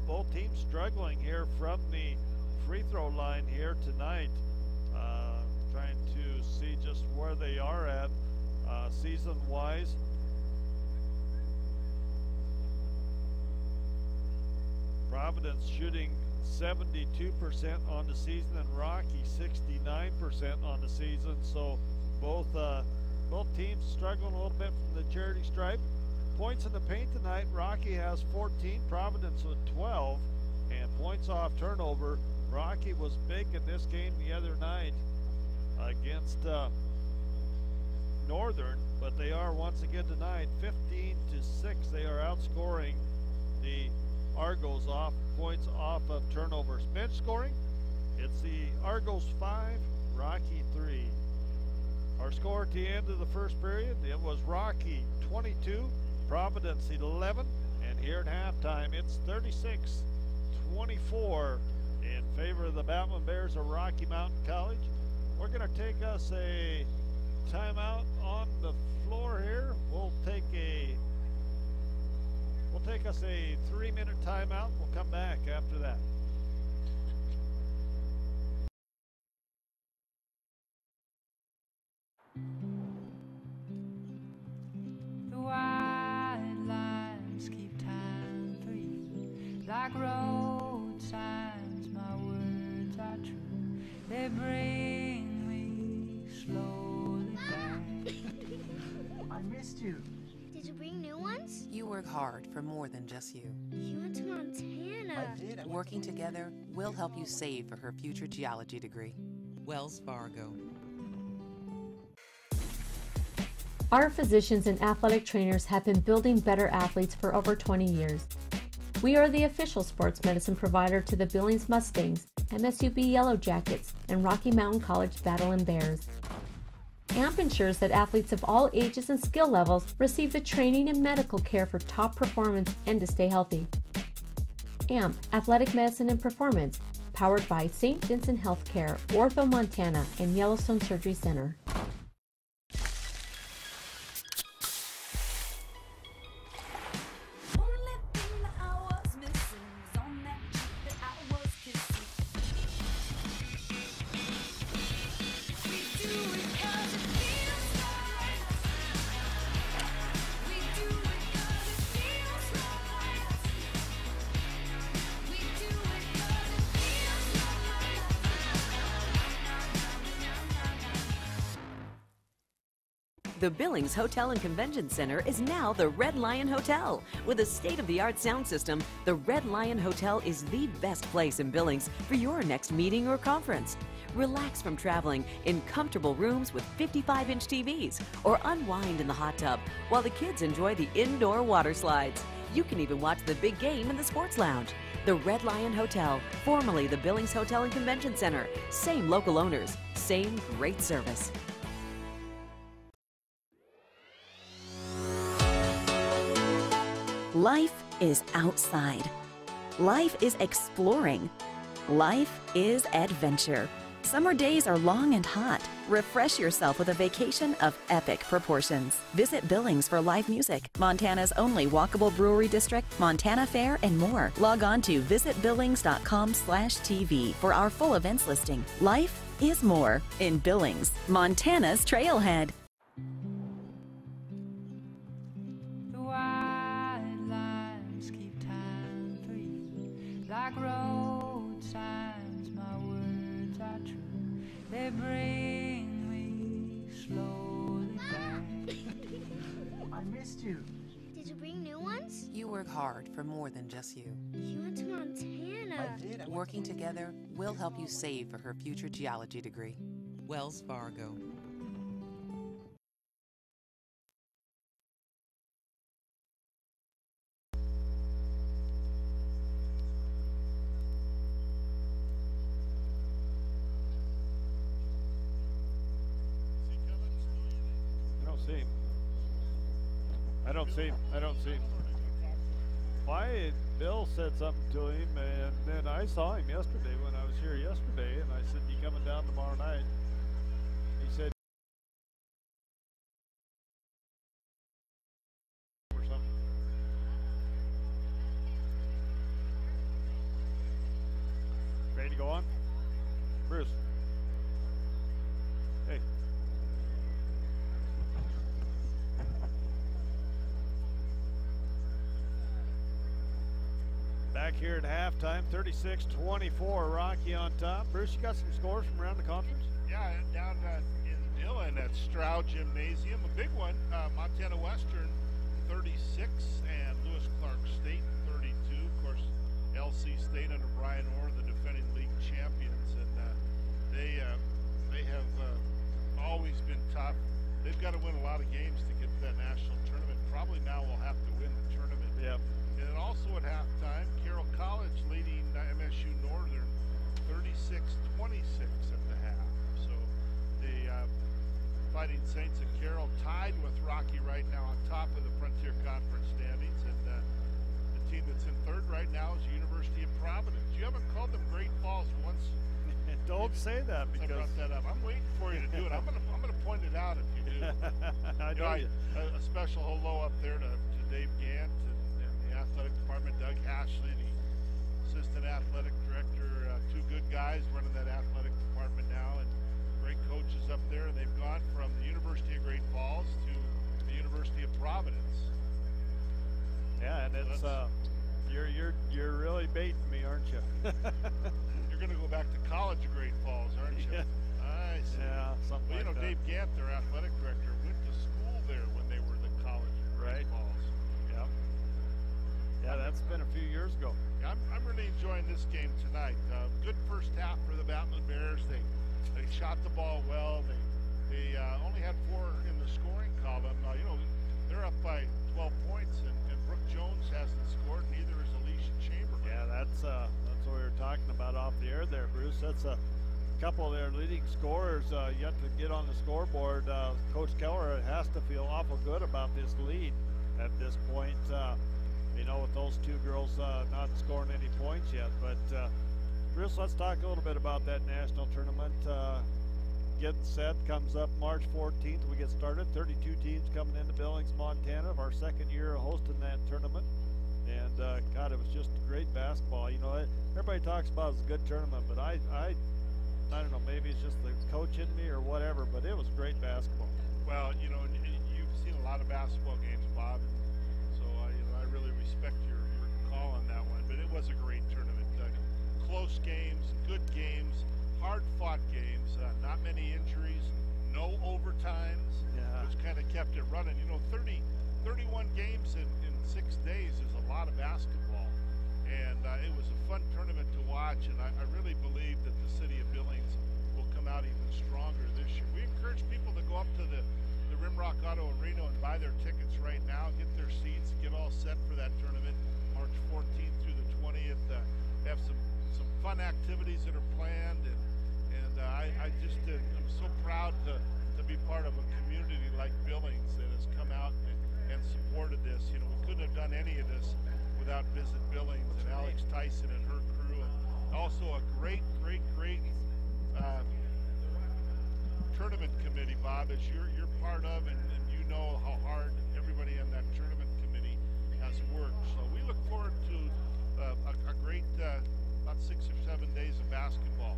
Both teams struggling here from the free throw line here tonight. Trying to see just where they are at season-wise. Providence shooting 72% on the season and Rocky 69% on the season. So both teams struggling a little bit from the charity stripe. Points in the paint tonight, Rocky has 14, Providence with 12, and points off turnover. Rocky was big in this game the other night against Northern, but they are once again tonight 15-6. They are outscoring the Argos off points off of turnovers. Bench scoring, it's the Argos 5, Rocky 3. Our score at the end of the first period, it was Rocky 22, Providence 11, and here at halftime it's 36-24 in favor of the Battlin Bears of Rocky Mountain College. We're going to take us a timeout on the floor here. We'll take us a 3-minute timeout. We'll come back after that. The white lines keep time for you, like road signs. My words are true. They bring me slowly back. I missed you. Did you bring new ones? You work hard for more than just you. You went to Montana. I did. Working together, we'll help you save for her future geology degree. Wells Fargo. Our physicians and athletic trainers have been building better athletes for over 20 years. We are the official sports medicine provider to the Billings Mustangs, MSUB Yellow Jackets, and Rocky Mountain College Battlin Bears. AMP ensures that athletes of all ages and skill levels receive the training and medical care for top performance and to stay healthy. AMP, Athletic Medicine and Performance, powered by St. Vincent Healthcare, Ortho, Montana, and Yellowstone Surgery Center. The Billings Hotel and Convention Center is now the Red Lion Hotel. With a state-of-the-art sound system, the Red Lion Hotel is the best place in Billings for your next meeting or conference. Relax from traveling in comfortable rooms with 55-inch TVs, or unwind in the hot tub while the kids enjoy the indoor water slides. You can even watch the big game in the sports lounge. The Red Lion Hotel, formerly the Billings Hotel and Convention Center. Same local owners, same great service. Life is outside. Life is exploring. Life is adventure. Summer days are long and hot. Refresh yourself with a vacation of epic proportions. Visit Billings for live music, Montana's only walkable brewery district, Montana Fair, and more. Log on to visitbillings.com/TV for our full events listing. Life is more in Billings, Montana's Trailhead. The white lines keep time for you, like road signs. My words are true. They bring me slowly back. I missed you. Did you bring new ones? You work hard for more than just you. You went to Montana. I did. Working together, we'll help you save for her future geology degree. Wells Fargo. I don't see him. Why? Bill said something to him, and then I saw him yesterday when I was here yesterday, and I said, "You coming down tomorrow night?" He said, or something. Ready to go on? Bruce. Hey. Back here at halftime, 36-24, Rocky on top. Bruce, you got some scores from around the conference? Yeah, down in Dillon at Stroud Gymnasium, a big one. Montana Western 36 and Lewis Clark State 32. Of course, LC State under Brian Orr, the defending league champions, and they have always been tough. They've got to win a lot of games to get to that national tournament. Probably now we'll have to win the tournament. Yep. And also at halftime, Carroll College leading MSU Northern 36-26 at the half. So the Fighting Saints of Carroll tied with Rocky right now on top of the Frontier Conference standings. And the team that's in third right now is the University of Providence. You haven't called them Great Falls once. Don't say that because I brought that up. I'm waiting for you to do it. I'm gonna point it out if you do. I know you. A special hello up there to Dave Gant and the athletic department, Doug Ashley, the assistant athletic director, two good guys running that athletic department now, and great coaches up there. And they've gone from the University of Great Falls to the University of Providence. Yeah, and it's you're really baiting me, aren't you? You're going to go back to college of Great Falls, aren't you? Yeah. I see. Yeah, something well, like that. Dave Gant, their athletic director, went to school there when they were the college of Great Falls. Yep. Yeah, that's been a few years ago. Yeah, I'm really enjoying this game tonight. Good first half for the Battlin Bears. They shot the ball well. They only had 4 in the scoring column. They're up by 12 points, and Brooke Jones hasn't scored. Neither is Alicia Chamberlain. Yeah, that's what we were talking about off the air there, Bruce. That's a couple of their leading scorers yet to get on the scoreboard. Coach Keller has to feel awful good about this lead at this point. With those two girls not scoring any points yet. But Bruce, let's talk a little bit about that national tournament. Getting set, comes up March 14th. We get started. 32 teams coming into Billings, Montana, of our second year hosting that tournament. And God, it was just great basketball. Everybody talks about it as a good tournament, but I don't know, maybe it's just the coach in me or whatever, but it was great basketball. Well, you've seen a lot of basketball games, Bob, and so I really respect your call on that one. But it was a great tournament. Close games, good games, hard-fought games, not many injuries, no overtimes, which kind of kept it running. 31 games in 6 days is a lot of basketball, and it was a fun tournament to watch, and I really believe that the city of Billings will come out even stronger this year. We encourage people to go up to the Rimrock Auto Arena and buy their tickets right now, get their seats, get all set for that tournament, March 14th through the 20th. Have some fun activities that are planned, and I just I'm so proud to be part of a community like Billings that has come out and supported this. We couldn't have done any of this without Visit Billings and Alex Tyson and her crew, and Also a great tournament committee, Bob, as you're part of, and you know how hard everybody on that tournament committee has worked. So we look forward to a great about 6 or 7 days of basketball.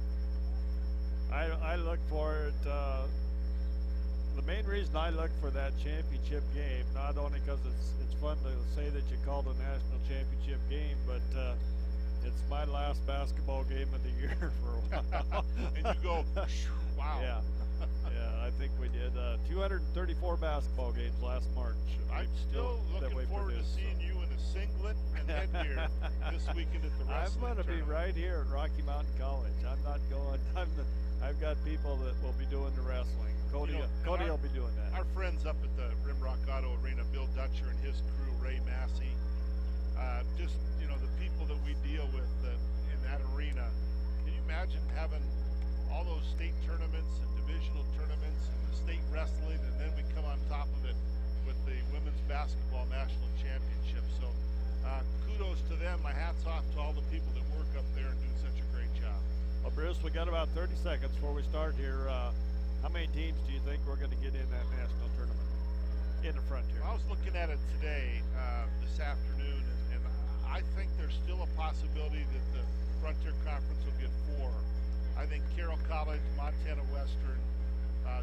I look for it. The main reason I look for that championship game, not only because it's fun to say that you called a national championship game, but it's my last basketball game of the year for a while. And you go, wow. Yeah. Yeah, I think we did 234 basketball games last March. I'm still looking forward to seeing you in a singlet and headgear this weekend at the wrestling I'm going to be right here at Rocky Mountain College. I'm not going. I've got people that will be doing the wrestling. Cody will be doing that. Our friends up at the Rimrock Auto Arena, Bill Dutcher and his crew, Ray Massey, just, the people that we deal with in that arena. Can you imagine having all those state tournaments and divisional tournaments and the state wrestling, and then we come on top of it with the women's basketball national championship? So kudos to them. My hat's off to all the people that work up there and do such a great job. Well, Bruce, we got about 30 seconds before we start here. How many teams do you think we're going to get in that national tournament in the Frontier? I was looking at it today, this afternoon, and I think there's still a possibility that the Frontier Conference will get 4. I think Carroll College, Montana Western,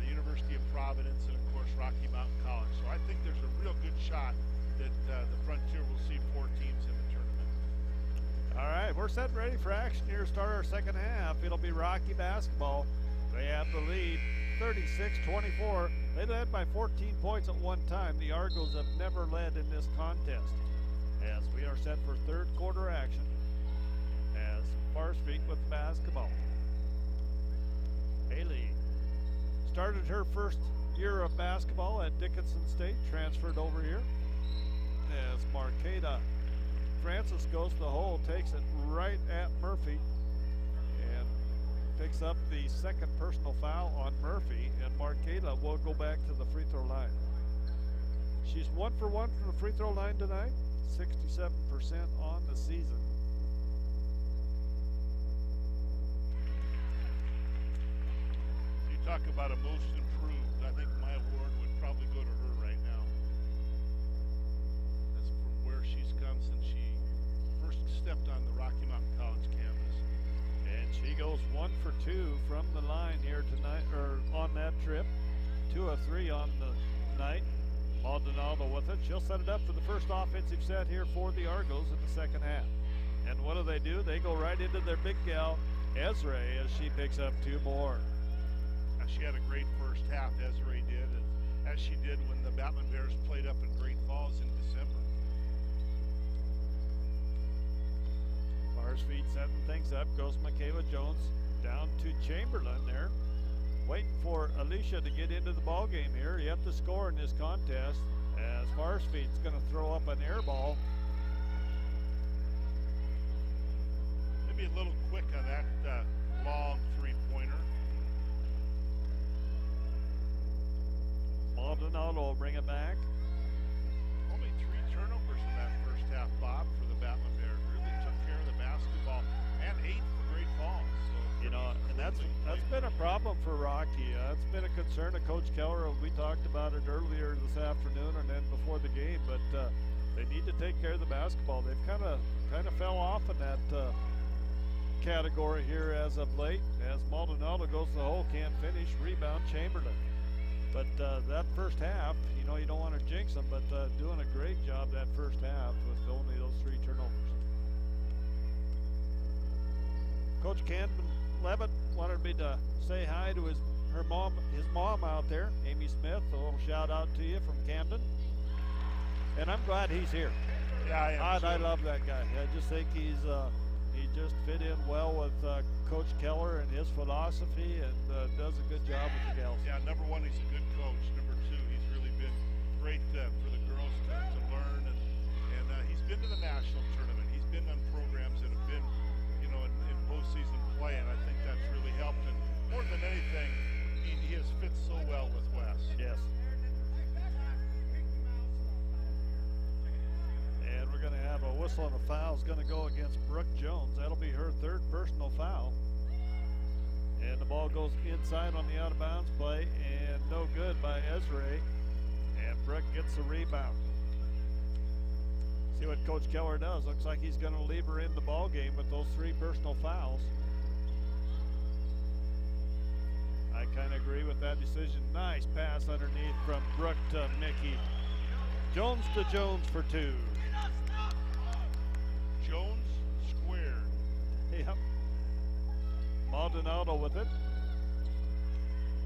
the University of Providence, and of course Rocky Mountain College. So I think there's a real good shot that the Frontier will see 4 teams in the tournament. All right, we're setting ready for action here. Start our second half. It'll be Rocky basketball. They have the lead, 36-24. They led by 14 points at one time. The Argos have never led in this contest. As we are set for third quarter action, as Far Street with the basketball. Haley started her first year of basketball at Dickinson State, transferred over here. As Marqueta Francis goes to the hole, takes it right at Murphy, and picks up the second personal foul on Murphy, and Marqueta will go back to the free throw line. She's 1 for 1 from the free throw line tonight, 67% on the season. Talk about a most improved. I think my award would probably go to her right now. That's from where she's come since she first stepped on the Rocky Mountain College campus. And she goes 1 for 2 from the line here tonight, or on that trip. 2 of 3 on the night. Maldonado with it. She'll set it up for the first offensive set here for the Argos in the second half. And what do? They go right into their big gal, Ezra, as she picks up 2 more. She had a great first half, Ezra did, as she did when the Battlin Bears played up in Great Falls in December. Bars feet setting things up, goes Michaela Jones down to Chamberlain there. Waiting for Alicia to get into the ball game here. You have to score in this contest, as Farsfeet's going to throw up an air ball. Maybe a little quick on that long three-pointer. Maldonado will bring it back. Only 3 turnovers in that first half, Bob, for the Battlin Bears. Really took care of the basketball, and 8 for Great Falls. So and that's been a problem for Rocky. It's been a concern of Coach Keller. We talked about it earlier this afternoon and then before the game, but they need to take care of the basketball. They've kind of fell off in that category here as of late. As Maldonado goes to the hole, can't finish. Rebound Chamberlain. But that first half, you don't want to jinx them, but doing a great job that first half with only those 3 turnovers. Coach Camden Levitt wanted me to say hi to his mom out there, Amy Smith. A little shout out to you from Camden. And I'm glad he's here. Yeah, I love that guy. I just think he just fit in well with Coach Keller and his philosophy, and does a good job with the gals. Yeah, number 1, he's a good coach. Number 2, he's really been great for the girls to learn, and he's been to the national tournament. He's been on programs that have been, in postseason play, and I think that's really helped. And more than anything, he has fit so well with Wes. Yes. And we're going to have a whistle, and a foul is going to go against Brooke Jones. That'll be her 3rd personal ball goes inside on the out-of-bounds play, and no good by Ezra. And Brooke gets the rebound. See what Coach Keller does. Looks like he's going to leave her in the ball game with those 3 personal fouls. I kind of agree with that decision. Nice pass underneath from Brooke to Mickey. Jones to Jones for 2. Jones squared. Yep. Maldonado with it.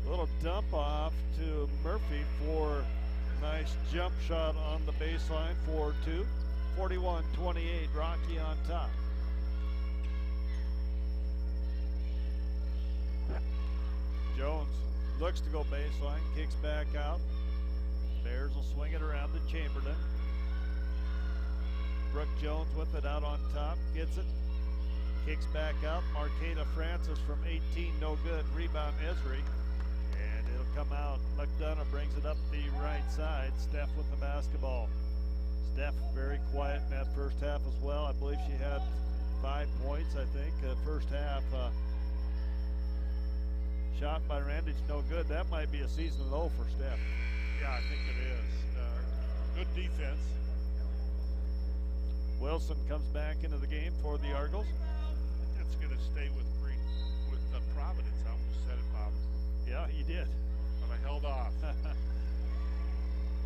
Little dump off to Murphy for a nice jump shot on the baseline for 2. 41-28, Rocky on top. Jones looks to go baseline, kicks back out. Bears will swing it around to Chamberlain. Brooke Jones with it out on top, gets it. Kicks back out. Marqueta Francis from 18, no good. Rebound Esri. And it'll come out. McDonough brings it up the right side. Steph with the basketball. Steph very quiet in that first half as well. I believe she had 5 points, I think, first half. Shot by Randage, no good. That might be a season low for Steph. Yeah, I think it is. Good defense. Wilson comes back into the game for the Argos. It's going to stay with Providence. I almost said it, Bob. Yeah, you did. But I held off.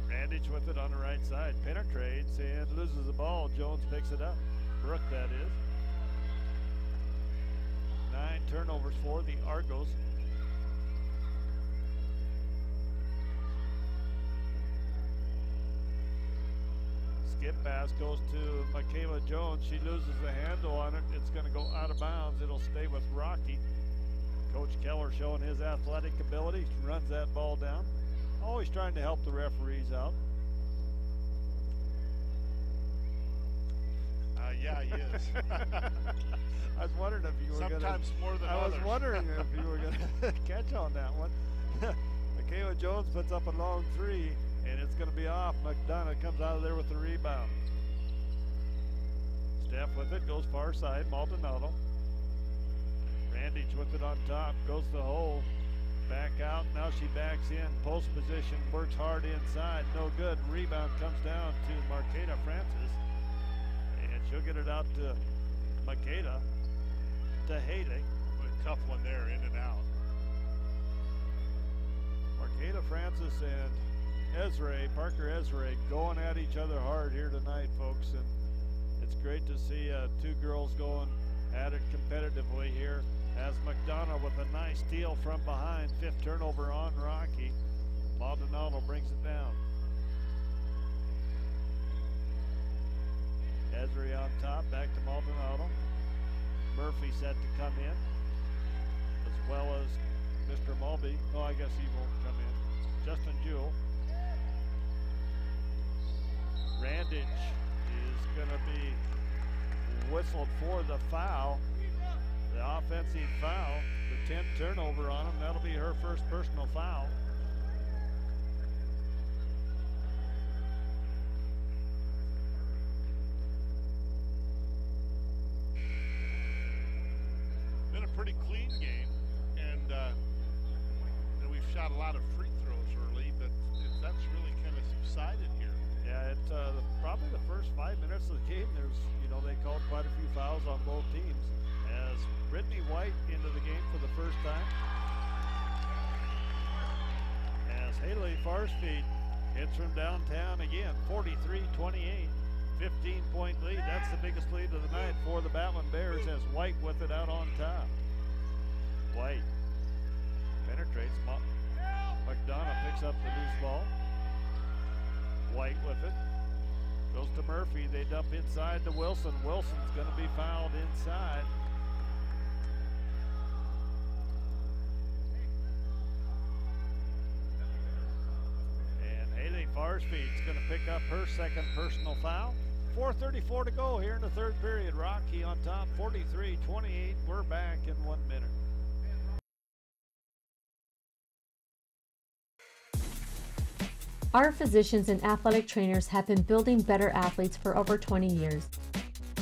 Randage with it on the right side. Penetrates and loses the ball. Jones picks it up. Brooke, that is. 9 turnovers for the Argos. Skip pass goes to Michaela Jones. She loses the handle on it. It's going to go out of bounds. It'll stay with Rocky. Coach Keller showing his athletic ability. Runs that ball down. Always trying to help the referees out. Yeah, he is. I was wondering if you were going to. Sometimes more than others. others. I was wondering if you were going to catch on that one. Michaela Jones puts up a long 3, and it's going to be off. McDonough comes out of there with the rebound. Steph with it, goes far side. Maldonado. Randage with it on top, goes to the hole. Back out, now she backs in, post position, works hard inside, no good. Rebound comes down to Marqueta Francis, and she'll get it out to Makeda, to Haley. A tough one there, in and out. Marqueta Francis and Parker Ezra, going at each other hard here tonight, folks, and it's great to see 2 girls going at it competitively here. As McDonough with a nice steal from behind. 5th turnover on Rocky. Maldonado brings it down. Ezri on top, back to Maldonado. Murphy set to come in, as well as Mr. Mulvey. Oh, I guess he won't come in. Justin Jewell. Randage is going to be whistled for the foul. The offensive foul, the 10th turnover on him. That'll be her first personal foul. Been a pretty clean game, and we've shot a lot of free throws early, but that's really kind of subsided here. Yeah, it's probably the first 5 minutes of the game. They called quite a few fouls on both teams. As Brittany White into the game for the first time. As Haley Farsfeed hits from downtown again, 43-28, 15-point lead. That's the biggest lead of the night for the Battlin Bears as White with it out on top. White penetrates. McDonough picks up the loose ball. White with it. Goes to Murphy. They dump inside to Wilson. Wilson's going to be fouled inside. Farsfeed's going to pick up her 2nd personal foul. 4:34 to go here in the 3rd period. Rocky on top, 43-28. We're back in 1 minute. Our physicians and athletic trainers have been building better athletes for over 20 years.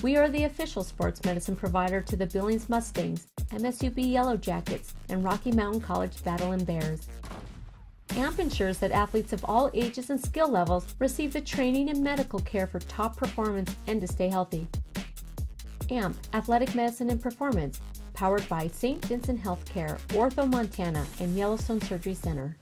We are the official sports medicine provider to the Billings Mustangs MSUB Yellow Jackets, and Rocky Mountain College Battlin Bears. AMP ensures that athletes of all ages and skill levels receive the training and medical care for top performance and to stay healthy. AMP, Athletic Medicine and Performance, powered by St. Vincent Healthcare, Ortho Montana, and Yellowstone Surgery Center.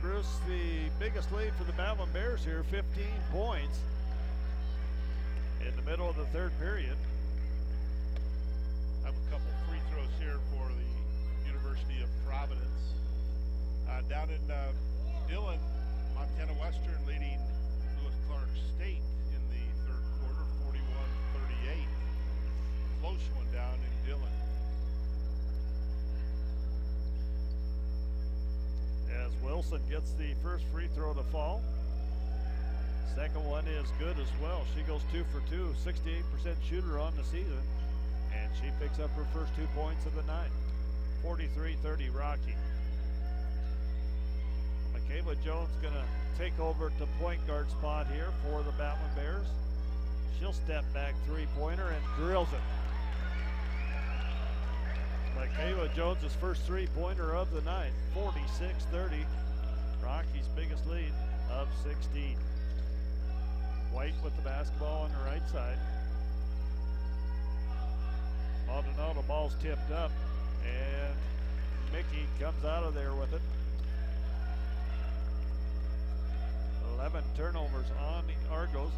Bruce, the biggest lead for the Battlin Bears here, 15 points in the middle of the third period. I have a couple free throws here for the University of Providence. Down in Dillon, Montana Western leading Lewis Clark State in the third quarter, 41-38. Close one down in Dillon. As Wilson gets the first free throw to fall. Second one is good as well. She goes 2 for 2, 68% shooter on the season, and she picks up her first 2 points of the night. 43-30 Rocky. Michaela Jones gonna take over to point guard spot here for the Battlin Bears. She'll step back three-pointer and drills it. Michaela Jones' first three-pointer of the night, 46-30. Rocky's biggest lead of 16. White with the basketball on the right side. Maldonado, ball's tipped up, and Mickey comes out of there with it. 11 turnovers on the Argos.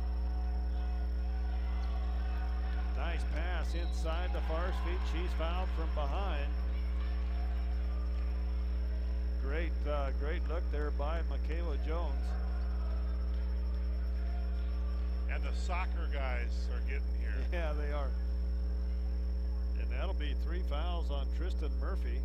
Nice pass inside the Far's feet. She's fouled from behind. Great look there by Michaela Jones. And the soccer guys are getting here. Yeah, they are. And that'll be 3 fouls on Tristan Murphy.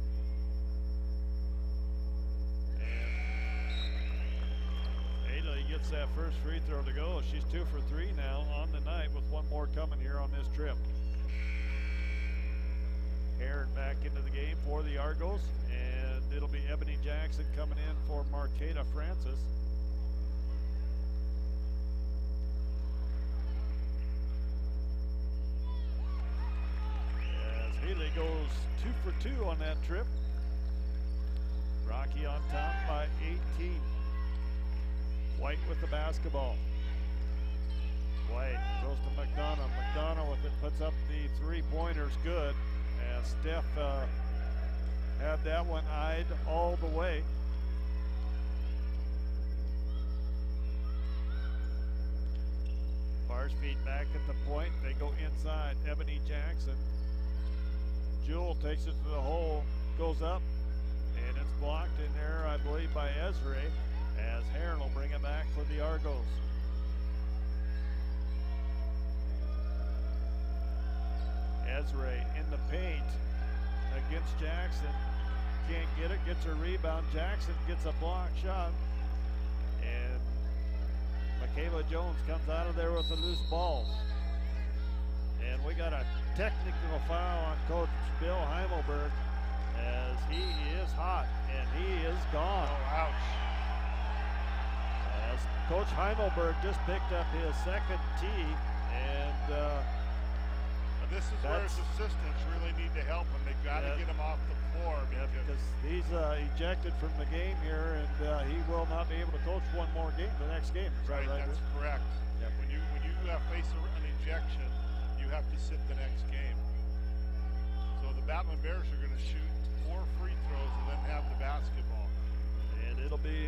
And Ayla gets that first free throw to go. She's 2 for 3 now on the night, with one more coming here on this trip. Heron back into the game for the Argos, and it'll be Ebony Jackson coming in for Marqueta Francis. As Haley goes 2 for 2 on that trip. Rocky on top by 18. White with the basketball. White goes to McDonough. McDonough with it, puts up the three-pointers, good. And Steph had that one eyed all the way. Bar's feet back at the point. They go inside. Ebony Jackson. Jewel takes it to the hole, goes up, and it's blocked in there, I believe, by Ezra, as Heron will bring it back for the Argos. Ezra in the paint against Jackson. Can't get it, gets a rebound. Jackson gets a block shot. And Michaela Jones comes out of there with a loose ball. And we got a technical foul on Coach Bill Heimelberg, as he is hot and he is gone. Oh, ouch. As Coach Heimelberg just picked up his second tee, and this is where his assistants really need to help him. They've got to get him off the floor. Because he's ejected from the game here, and he will not be able to coach one more game, the next game. Right, that's correct. Yep. When you face an ejection, you have to sit the next game. So the Battlin Bears are going to shoot 4 free throws and then have the basketball. And it'll be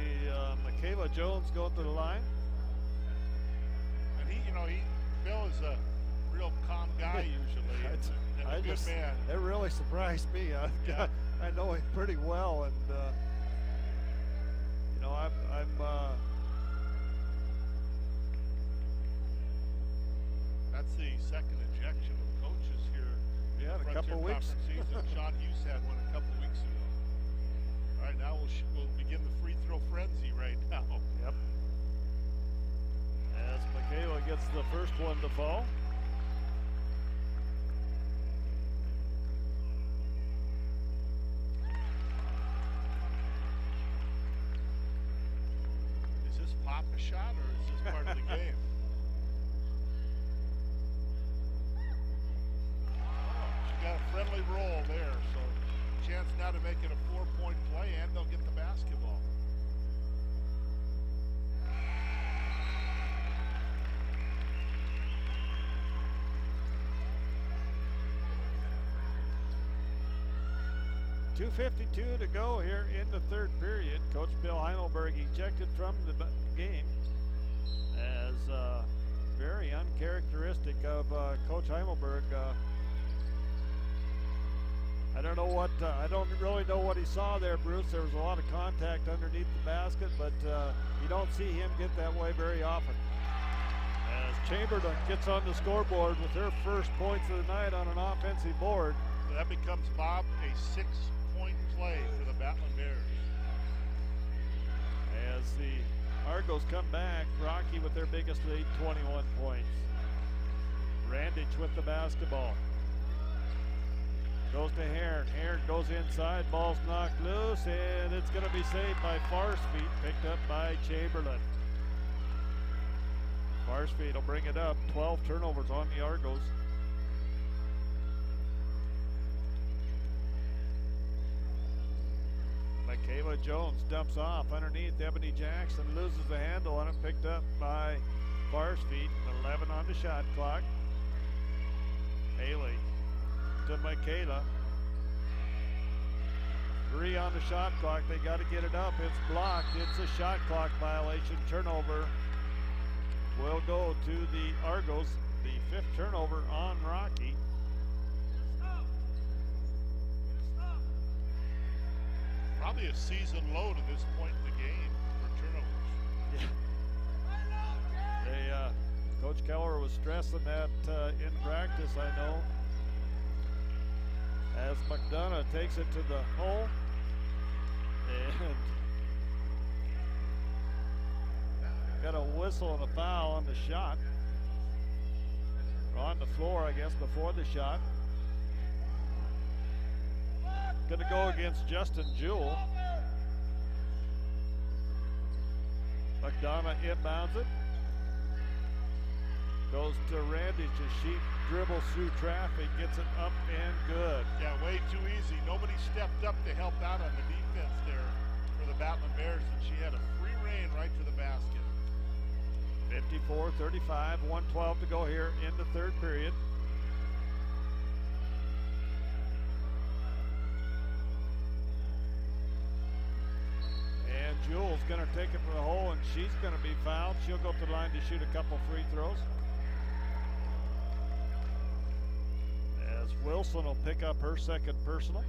Michaela Jones going to the line. And Bill is a real calm guy usually, and a good man. It really surprised me. I know him pretty well, and I'm 52nd ejection of coaches here. Yeah, in a Frontier couple weeks. Conference season. Sean Hughes had one a couple weeks ago. All right, now we'll begin the free throw frenzy right now. Yep. As Michaela gets the first one to fall. Is this pop a shot or is this part of the game? She got a friendly roll there, so chance now to make it a 4-point play, and they'll get the basketball. .252 to go here in the third period. Coach Bill Heimelberg ejected from the game as very uncharacteristic of Coach Heimelberg. I don't really know what he saw there, Bruce. There was a lot of contact underneath the basket, but you don't see him get that way very often. As Chamberlain gets on the scoreboard with her first points of the night on an offensive board. So that becomes, Bob, a 6-point play for the Battlin Bears. As the Argos come back, Rocky with their biggest lead, 21 points. Randich with the basketball. Goes to Heron. Heron goes inside. Ball's knocked loose, and it's going to be saved by Farsfeet, picked up by Chamberlain. Farsfeet will bring it up. 12 turnovers on the Argos. Michaela Jones dumps off underneath. Ebony Jackson loses the handle on it, picked up by Farsfeet. 11 on the shot clock. Haley to Michaela. 3 on the shot clock. They got to get it up. It's blocked. It's a shot clock violation. Turnover will go to the Argos. The 5th turnover on Rocky. Probably a season low to this point in the game for turnovers. Yeah. Coach Keller was stressing that in practice, I know. As McDonough takes it to the hole, and got a whistle and a foul on the shot. Or on the floor, I guess, before the shot. Going to go against Justin Jewell. McDonough inbounds it. Goes to Randich as she dribbles through traffic, gets it up and good. Yeah, way too easy. Nobody stepped up to help out on the defense there for the Battlin Bears, and she had a free rein right to the basket. 54-35, 1:12 to go here in the third period. And Jewel's going to take it for the hole, and she's going to be fouled. She'll go to the line to shoot a couple free throws. As Wilson will pick up her second personal.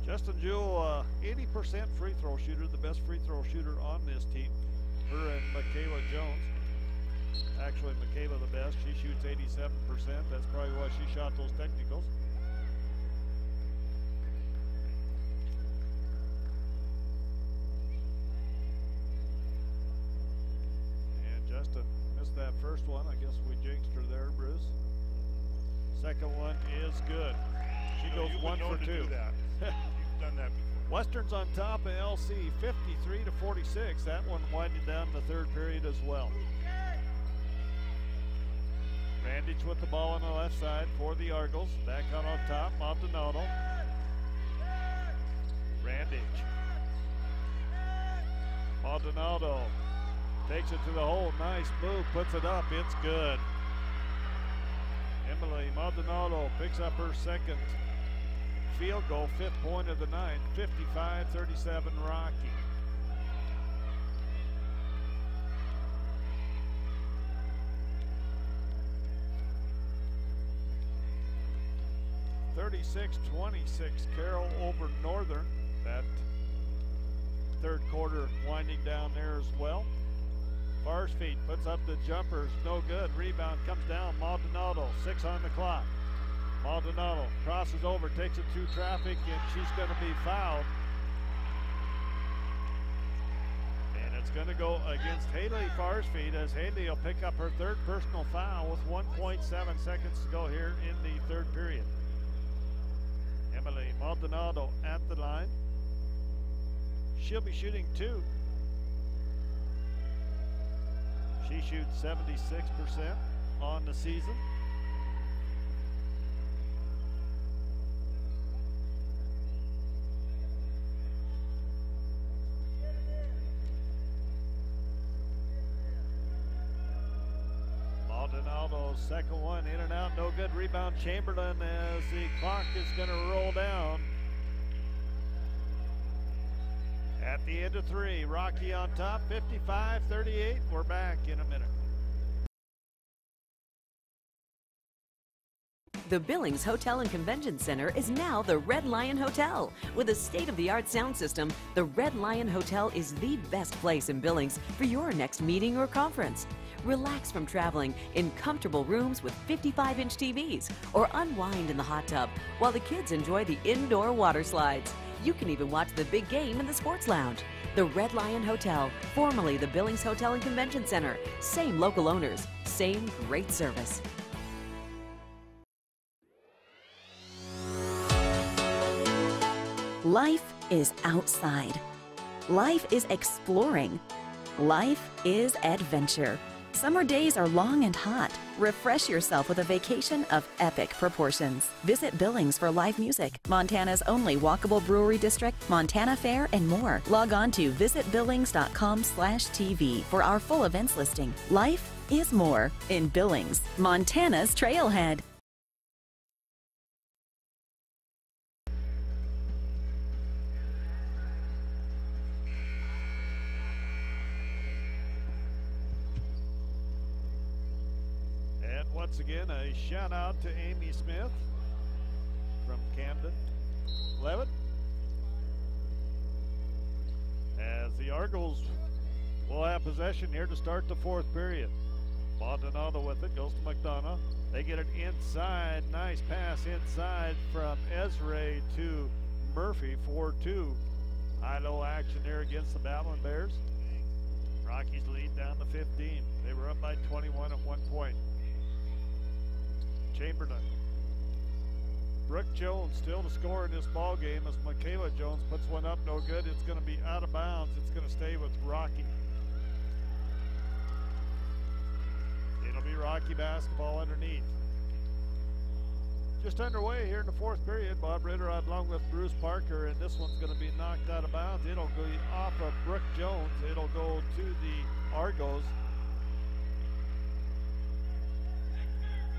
Justin Jewell, 80% free throw shooter, the best free throw shooter on this team. Her and Michaela Jones. Actually, Michaela the best. She shoots 87%. That's probably why she shot those technicals. And Justin missed that first one. I guess we jinxed her there, Bruce. Second one is good. She goes 1 for 2. You've done that before. Western's on top of LC, 53-46. That one winding down the third period as well. Randich with the ball on the left side for the Argos. Back on top, Maldonado. Randich. Maldonado takes it to the hole. Nice move, puts it up. It's good. Emily Maldonado picks up her second field goal, 5th point of the night. 55-37 Rocky. (36-26) Carroll over Northern. That third quarter winding down there as well. Farsfeet puts up the jumpers, no good. Rebound comes down. Maldonado, 6 on the clock. Maldonado crosses over, takes it through traffic, and she's going to be fouled. And it's going to go against Haley Farsfeet, as Haley will pick up her 3rd personal foul with 1.7 seconds to go here in the 3rd period. Emily Maldonado at the line. She'll be shooting 2. She shoots 76% on the season. Maldonado's second one, in and out, no good. Rebound Chamberlain as the clock is going to roll down. At the end of 3, Rocky on top, 55-38. We're back in a minute. The Billings Hotel and Convention Center is now the Red Lion Hotel. With a state-of-the-art sound system, the Red Lion Hotel is the best place in Billings for your next meeting or conference. Relax from traveling in comfortable rooms with 55-inch TVs, or unwind in the hot tub while the kids enjoy the indoor water slides. You can even watch the big game in the sports lounge. The Red Lion Hotel, formerly the Billings Hotel and Convention Center. Same local owners, same great service. Life is outside. Life is exploring. Life is adventure. Summer days are long and hot. Refresh yourself with a vacation of epic proportions. Visit Billings for live music, Montana's only walkable brewery district, Montana Fair, and more. Log on to visitbillings.com/TV for our full events listing. Life is more in Billings, Montana's Trailhead. Once again, a shout out to Amy Smith from Camden Levitt, as the Argos will have possession here to start the 4th period. Maldonado with it, goes to McDonough. They get it inside, nice pass inside from Ezra to Murphy, 4-2. High-low action there against the Battlin Bears. Rockies lead down to 15. They were up by 21 at one point. Chamberlain. Brooke Jones still to score in this ball game as Michaela Jones puts one up, no good. It's going to be out of bounds. It's going to stay with Rocky. It'll be Rocky basketball underneath. Just underway here in the 4th period. Bob Ritter along with Bruce Parker, and this one's going to be knocked out of bounds. It'll go off of Brooke Jones. It'll go to the Argos.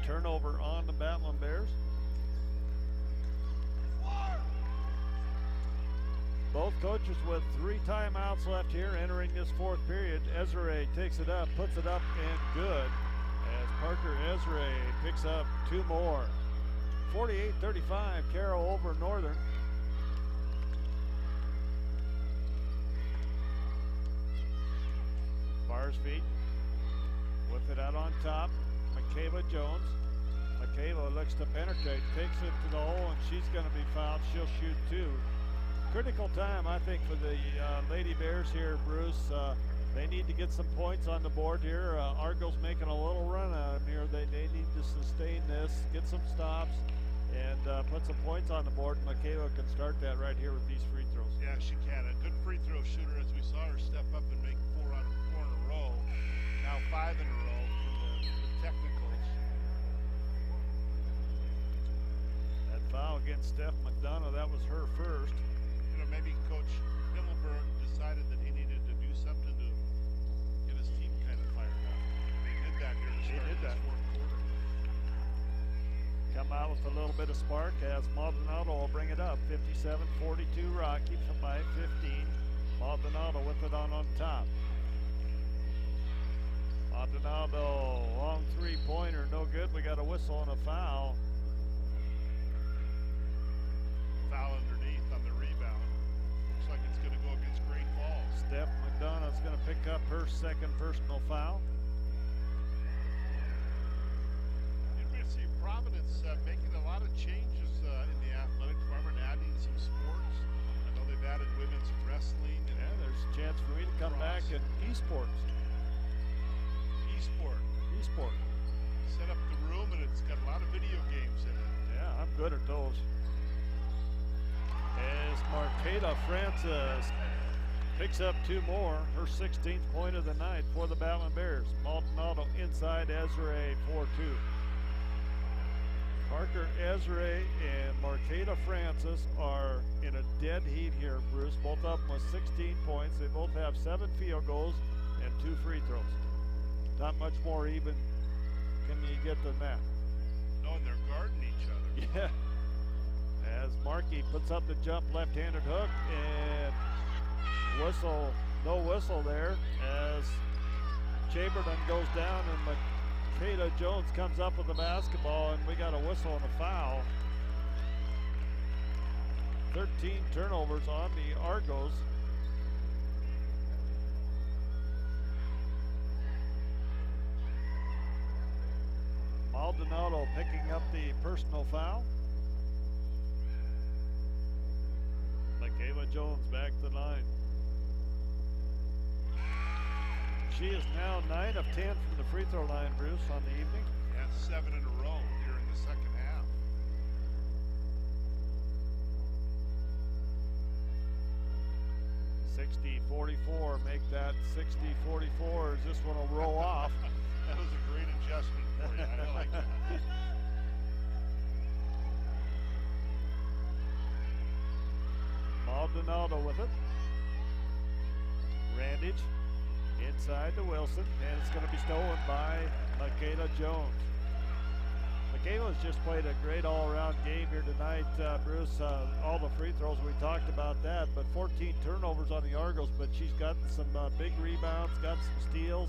Turnover on the Battlin Bears. Both coaches with 3 timeouts left here entering this 4th period. Ezra takes it up, puts it up, and good. As Parker Ezra picks up 2 more. 48-35, Carroll over Northern. Farsfeet with it out on top. Michaela Jones. Michaela looks to penetrate, takes it to the hole, and she's going to be fouled. She'll shoot 2. Critical time, I think, for the Lady Bears here, Bruce. They need to get some points on the board here. Argos making a little run out of here. They need to sustain this, get some stops, and put some points on the board. Michaela can start that right here with these free throws. Yeah, she can. A good free throw shooter, as we saw her step up and make 4 in a row. Now 5 in a row from the technicals. That foul against Steph McDonough, that was her first. You know, maybe Coach Himmelberg decided that he needed to do something to get his team kind of fired up. And he did that here to start this 4th quarter. Come out with a little bit of spark as Maldonado will bring it up. 57-42 Rocky by 15. Maldonado with it on top. Maldonado, long 3-pointer, no good. We got a whistle and a foul. Foul underneath on the rebound. Looks like it's going to go against Great Falls. Steph McDonough's going to pick up her second personal foul. University of Providence making a lot of changes in the athletic department, adding some sports. I know they've added women's wrestling. And yeah, there's a chance for me to come back in esports. Esport. Set up the room and it's got a lot of video games in it. Yeah, I'm good at those. As Marqueta Francis picks up 2 more, her 16th point of the night for the Battlin Bears. Maldonado inside Ezra 4-2. Parker Ezra and Marqueta Francis are in a dead heat here, Bruce. Both of them with 16 points. They both have 7 field goals and 2 free throws. Not much more even can you get than that. No, and they're guarding each other. Yeah. As Markey puts up the jump left-handed hook and whistle, no whistle there as Chamberlain goes down and Makeda Jones comes up with the basketball and we got a whistle and a foul. 13 turnovers on the Argos. Maldonado picking up the personal foul. Makayla Jones back to the line. She is now 9 of 10 from the free throw line, Bruce, on the evening. That's 7 in a row here in the second half. (60-44), make that 60-44 as this one will roll off. That was a great adjustment for you. I like that. Maldonado with it. Randage inside to Wilson, and it's going to be stolen by Makeda Jones. Makayla's just played a great all-around game here tonight, Bruce. All the free throws, we talked about that, but 14 turnovers on the Argos, but she's got some big rebounds, got some steals,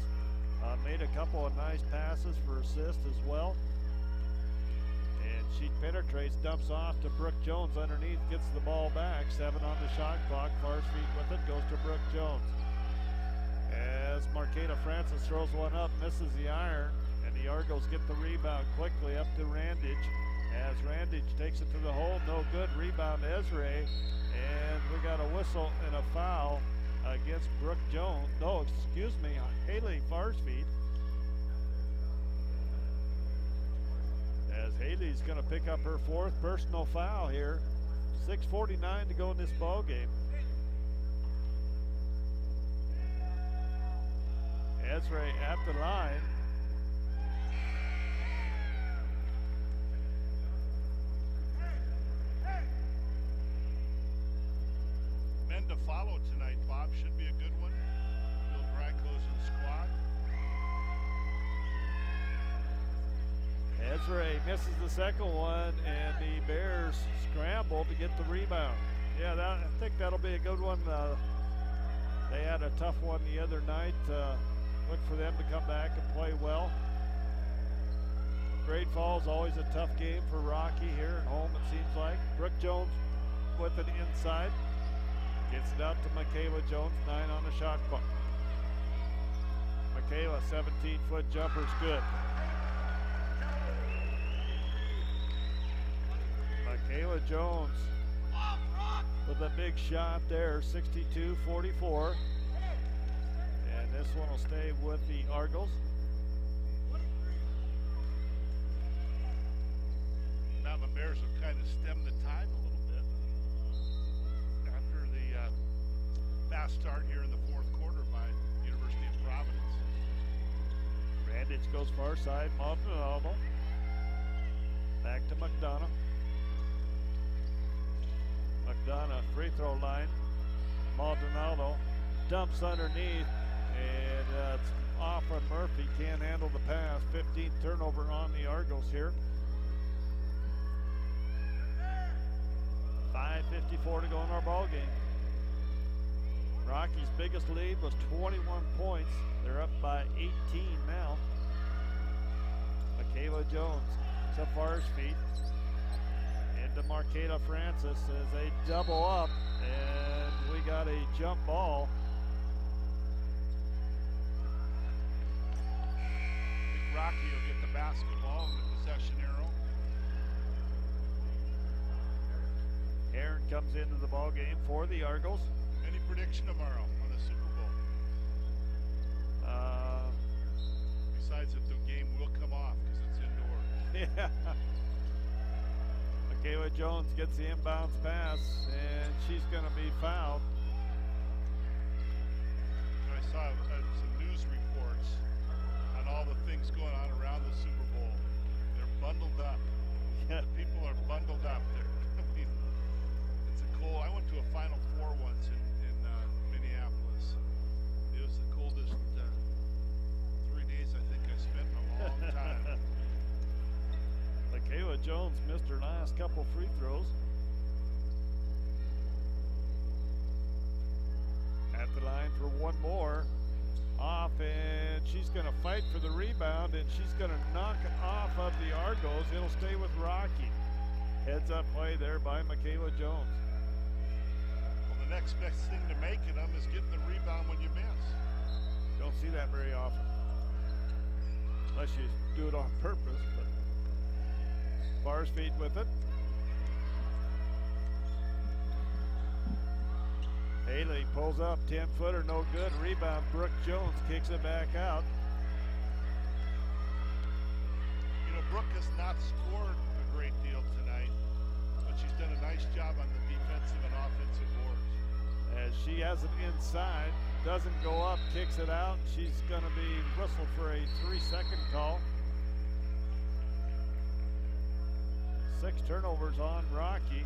made a couple of nice passes for assist as well. And she penetrates, dumps off to Brooke Jones underneath, gets the ball back. 7 on the shot clock. Farsfield with it, goes to Brooke Jones. As Marqueta Francis throws one up, misses the iron, and the Argos get the rebound quickly up to Randage. As Randage takes it to the hole, no good. Rebound Ezra, and we got a whistle and a foul against Brooke Jones. No, excuse me, Haley Farsfield. As Haley's going to pick up her 4th personal foul here. 6:49 to go in this ball game. Ezra at the line. Men to follow tonight, Bob. Should be a good one. Bill Dryco's squad. Ezra misses the second one, and the Bears scramble to get the rebound. Yeah, I think that'll be a good one. They had a tough one the other night. Look for them to come back and play well. Great Falls, always a tough game for Rocky here at home, it seems like. Brooke Jones with it inside. Gets it out to Michaela Jones, 9 on the shot clock. Michaela, 17-foot jumper's good. Michaela Jones with a big shot there, 62-44. And this one will stay with the Argos. Now the Bears have kind of stemmed the tide a little bit after the fast start here in the 4th quarter by University of Providence. Randage goes far side, Maldonado. Back to McDonough. McDonough, free throw line. Maldonado dumps underneath, and it's off on Murphy. Can't handle the pass. 15th turnover on the Argos here. 5:54 to go in our ball game. Rocky's biggest lead was 21 points. They're up by 18 now. Michaela Jones to Farsfield. Into Marqueta Francis as they double up, and we got a jump ball. Rocky will get the basketball and the possession arrow. Aaron comes into the ball game for the Argos. Any prediction tomorrow on the Super Bowl? Besides that the game will come off because it's indoors. Yeah. Michaela Jones gets the inbounds pass, and she's going to be fouled. I saw some news reports on all the things going on around the Super Bowl. They're bundled up. Yeah. The people are bundled up. I mean, it's a cold. I went to a Final Four once in Minneapolis. It was the coldest 3 days I think I spent in a long time. Michaela Jones missed her last couple free throws. At the line for one more. Off, and she's going to fight for the rebound, and she's going to knock it off of the Argos. It'll stay with Rocky. Heads up play there by Michaela Jones. Well, the next best thing to making them is getting the rebound when you miss. Don't see that very often. Unless you do it on purpose, but Bars feet with it. Haley pulls up, 10-footer, no good. Rebound, Brooke Jones kicks it back out. You know, Brooke has not scored a great deal tonight, but she's done a nice job on the defensive and offensive boards. As she has it inside, doesn't go up, kicks it out. She's going to be whistled for a 3-second call. 6 turnovers on Rocky.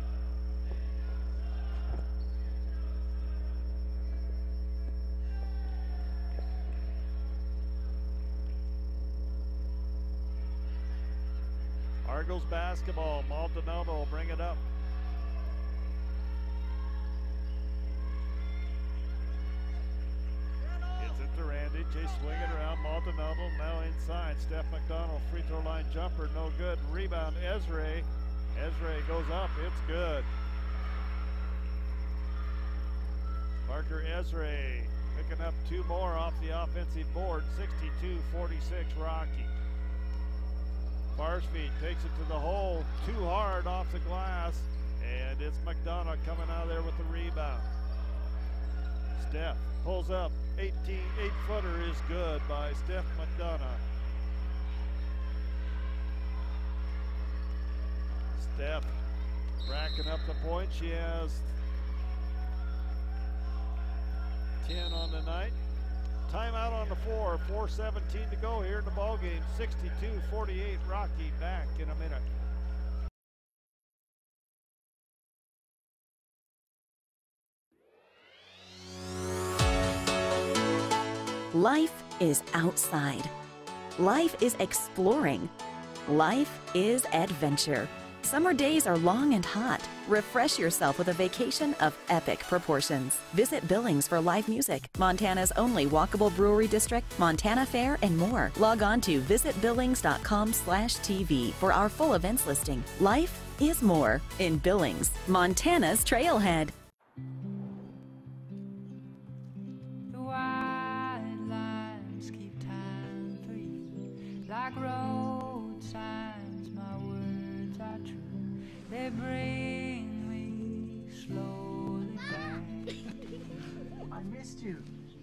Argos basketball. Maldonado will bring it up. Gets it to Randy. They swing it around. Maldonado now inside. Steph McDonald free throw line jumper. No good. Rebound Ezra. Ezra goes up. It's good. Parker Ezra picking up 2 more off the offensive board. 62-46 Rocky. Barsfeet takes it to the hole, too hard off the glass, and it's McDonough coming out of there with the rebound. Steph pulls up, 8-footer is good by Steph McDonough. Steph racking up the points. She has 10 on the night. Timeout on the floor, 4:17 to go here in the ball game. 62-48 Rocky. Back in a minute. Life is outside. Life is exploring. Life is adventure. Summer days are long and hot. Refresh yourself with a vacation of epic proportions. Visit Billings for live music, Montana's only walkable brewery district, Montana Fair, and more. Log on to visitbillings.com/TV for our full events listing. Life is more in Billings, Montana's Trailhead. The white lines keep time for you, like road signs. My words are true. They bring me slowly back. I missed you.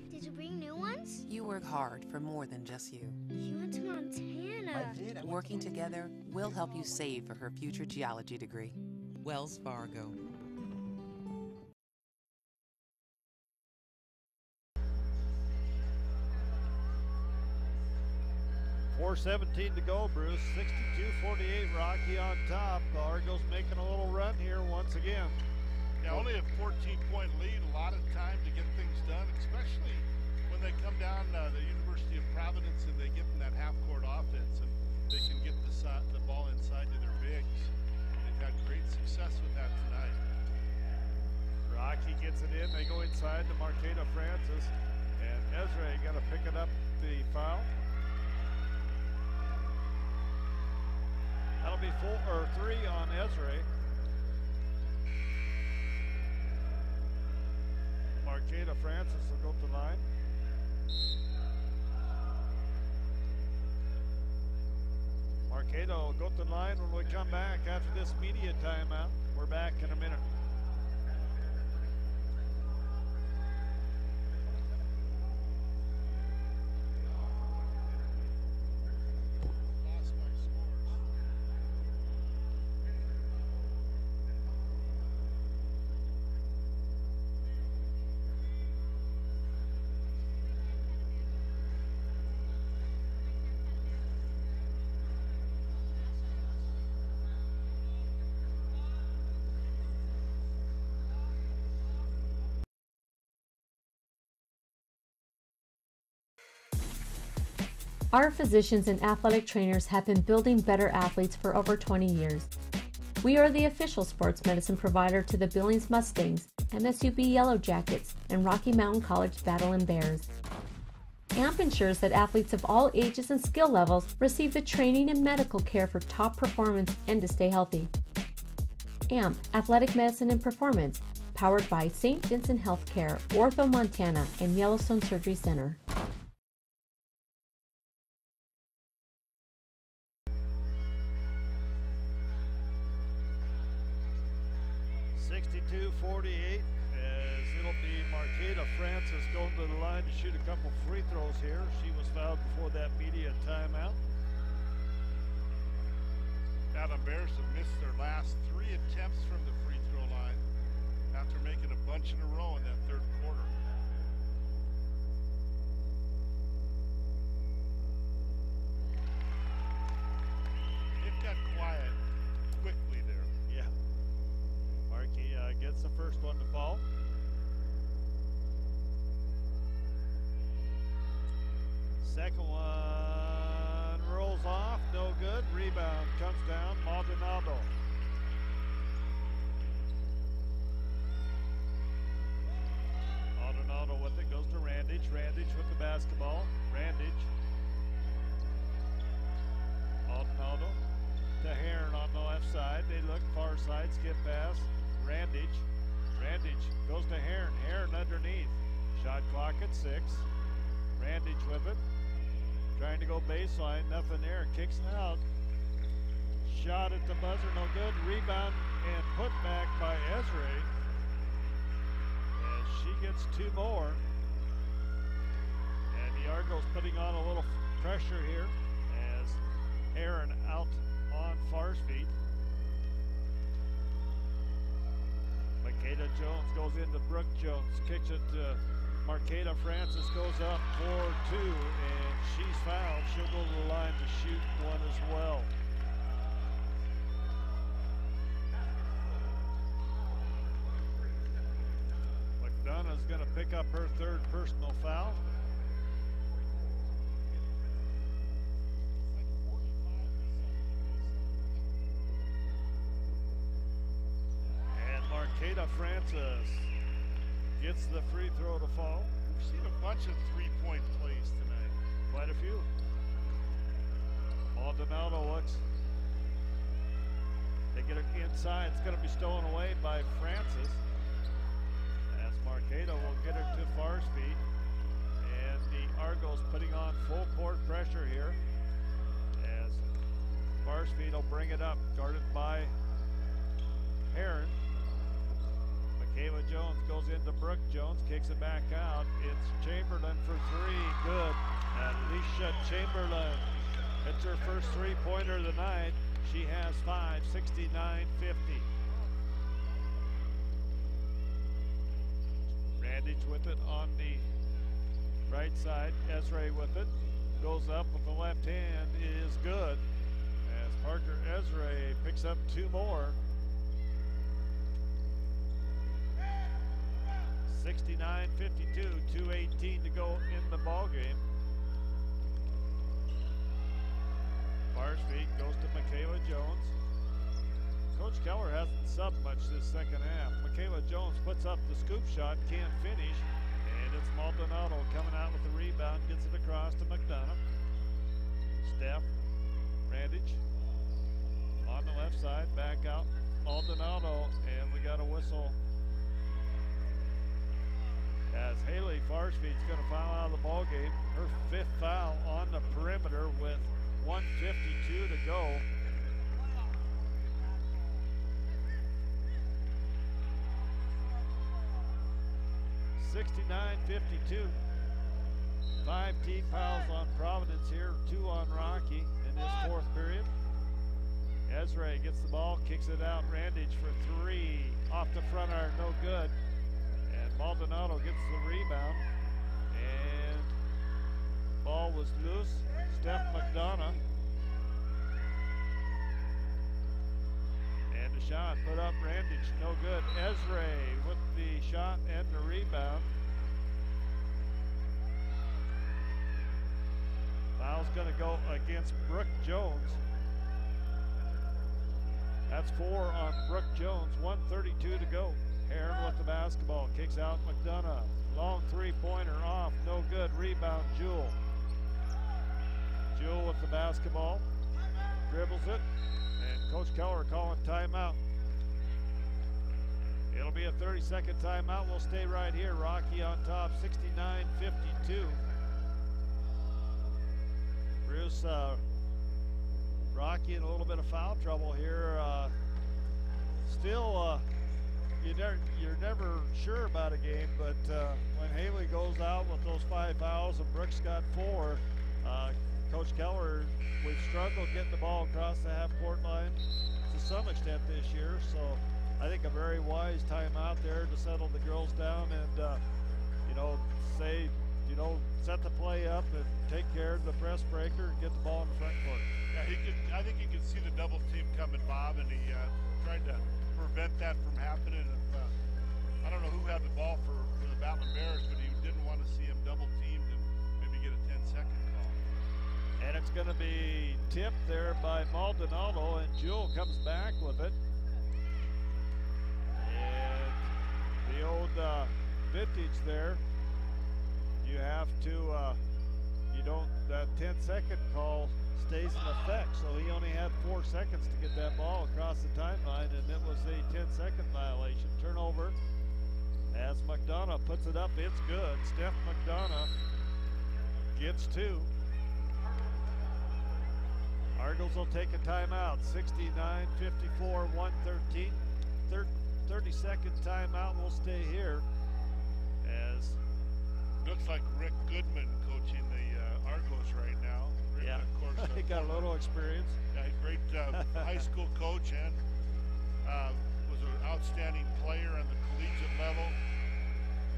Did you bring new ones? You work hard for more than just you. You went to Montana. I did. Working together, we'll help you save for her future geology degree. Wells Fargo. .417 to go, Bruce. 62-48 Rocky on top. The Argos making a little run here once again. Yeah, only a 14-point lead, a lot of time to get things done, especially when they come down the University of Providence and they get in that half-court offense and they can get the ball inside to their bigs. They've had great success with that tonight. Rocky gets it in. They go inside to Marqueta Francis. And Ezra got to pick it up, the foul. That'll be 3 on Ezra. Marqueta Francis will go to the line. Marqueta will go to the line when we come back after this media timeout. We're back in a minute. Our physicians and athletic trainers have been building better athletes for over 20 years. We are the official sports medicine provider to the Billings Mustangs, MSUB Yellow Jackets, and Rocky Mountain College Battlin Bears. AMP ensures that athletes of all ages and skill levels receive the training and medical care for top performance and to stay healthy. AMP, Athletic Medicine and Performance, powered by St. Vincent Healthcare, Ortho, Montana, and Yellowstone Surgery Center. 62-48 as it'll be Marqueta Francis going to the line to shoot a couple free throws here. She was fouled before that media timeout. Battlin Bears have missed their last 3 attempts from the free throw line after making a bunch in a row in that third quarter. It got quiet quickly there. Yeah. Markey gets the first one to fall. Second one rolls off, no good. Rebound comes down, Maldonado. Maldonado with it, goes to Randage. Randage with the basketball. Randage. Maldonado to Heron on the left side. They look far side, skip pass. Randage. Randage goes to Heron. Heron underneath. Shot clock at 6. Randage with it. Trying to go baseline, nothing there. Kicks it out. Shot at the buzzer, no good. Rebound and put back by Ezra. As she gets 2 more. And the Argos putting on a little pressure here as Heron out on Far's feet. Makeda Jones goes into Brooke Jones, kicks it to Marqueta Francis, goes up 4-2, and she's fouled. She'll go to the line to shoot one as well. McDonough's going to pick up her 3rd personal foul. And Marqueta Francis gets the free throw to fall. We've seen a bunch of 3-point plays tonight. Quite a few. Maldonado looks. They get it inside. It's going to be stolen away by Francis. As Marqueta will get it to Far's feet. And the Argos putting on full court pressure here. As Far's feet will bring it up. Guarded by Heron. Kayla Jones goes into Brooke Jones, kicks it back out. It's Chamberlain for 3, good. Alicia Chamberlain hits her first 3-pointer of the night. She has 5, 69-50. Randage with it on the right side. Ezra with it, goes up with the left hand, is good. As Parker Ezra picks up 2 more. 69-52, 2:18 to go in the ball game. Far's feet goes to Michaela Jones. Coach Keller hasn't subbed much this second half. Michaela Jones puts up the scoop shot, can't finish, and it's Maldonado coming out with the rebound, gets it across to McDonough. Steph, Randage on the left side, back out Maldonado, and we got a whistle as Haley Farsfeed's going to foul out of the ball game. Her 5th foul on the perimeter with 1:52 to go. (69-52). 5 team fouls on Providence here, 2 on Rocky in this 4th period. Ezra gets the ball, kicks it out. Randage for 3 off the front arm, no good. And Maldonado gets the rebound. And ball was loose. Steph McDonough. And the shot put up. Randage, no good. Ezra with the shot and the rebound. Foul's going to go against Brooke Jones. That's 4 on Brooke Jones. 1:32 to go. Heron with the basketball. Kicks out McDonough. Long 3-pointer off. No good. Rebound Jewell. Jewell with the basketball. Dribbles it. And Coach Keller calling timeout. It'll be a 30-second timeout. We'll stay right here. Rocky on top. 69-52. Bruce, Rocky in a little bit of foul trouble here. Still, you're never sure about a game, but when Haley goes out with those 5 fouls and Brooks got 4, Coach Keller, we've struggled getting the ball across the half-court line to some extent this year. So I think a very wise timeout there to settle the girls down and, say, set the play up and take care of the press breaker and get the ball in the front court. Yeah, I think you could see the double team coming, Bob, and he tried to prevent that from happening. I don't know who had the ball for the Battlin Bears, but he didn't want to see him double teamed and maybe get a 10-second call. And it's going to be tipped there by Maldonado, and Jewell comes back with it. And the old vintage there. You have to, that 10-second call stays in effect. So he only had 4 seconds to get that ball across the timeline, and it was a 10-second violation. Turnover as McDonough puts it up. It's good. Steph McDonough gets 2. Argos will take a timeout. 69-54, 1:13. 30-second timeout. We'll stay here as looks like Rick Goodman coaching the Argos right now. Rick, yeah, of course, he got a little experience. Yeah, great high school coach and was an outstanding player on the collegiate level.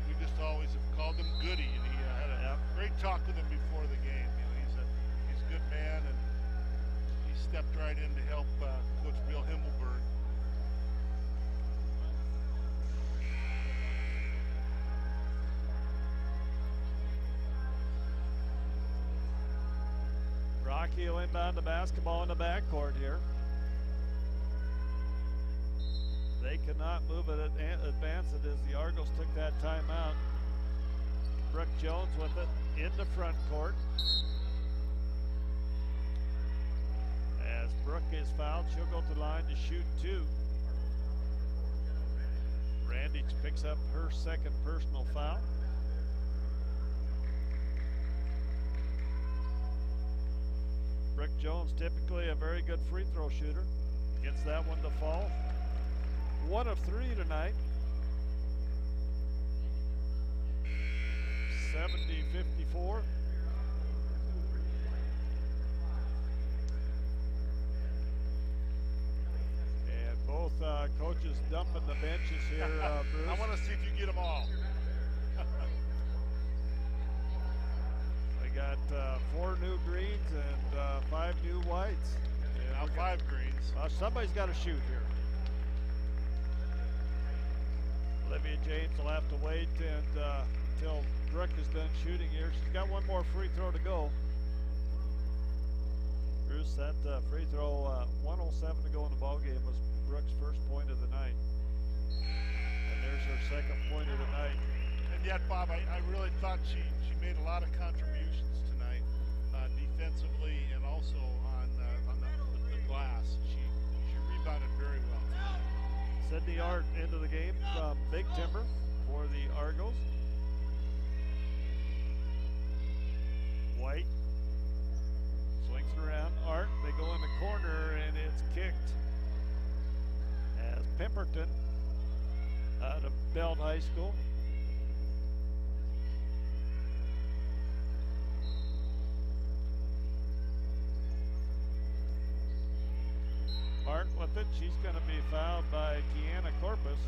We just always have called him Goody, and he had a great talk with him before the game. He's a good man, and he stepped right in to help Coach Bill Himmelberg. Rocky will inbound the basketball in the backcourt here. They could not move it, advance it as the Argos took that timeout. Brooke Jones with it in the front court. As Brooke is fouled, she'll go to the line to shoot 2. Randy picks up her 2nd personal foul. Brooke Jones, typically a very good free throw shooter, gets that one to fall. 1 of 3 tonight. 70-54. And both coaches dumping the benches here, Bruce. I want to see if you get them all. We got 4 new greens and 5 new whites. And now 5 greens. Somebody's got to shoot here. Olivia James will have to wait until Brooke is done shooting here. She's got 1 more free throw to go. Bruce, that free throw, 1:07 to go in the ball game was Brooke's first point of the night. And there's her 2nd point of the night. And yet, Bob, I really thought she made a lot of contributions tonight, defensively and also on the glass. She rebounded very well. Sydney Art into the game from Big Timber for the Argos. Pemberton out of Belt High School. Martin with it. She's going to be fouled by Kiana Corpus.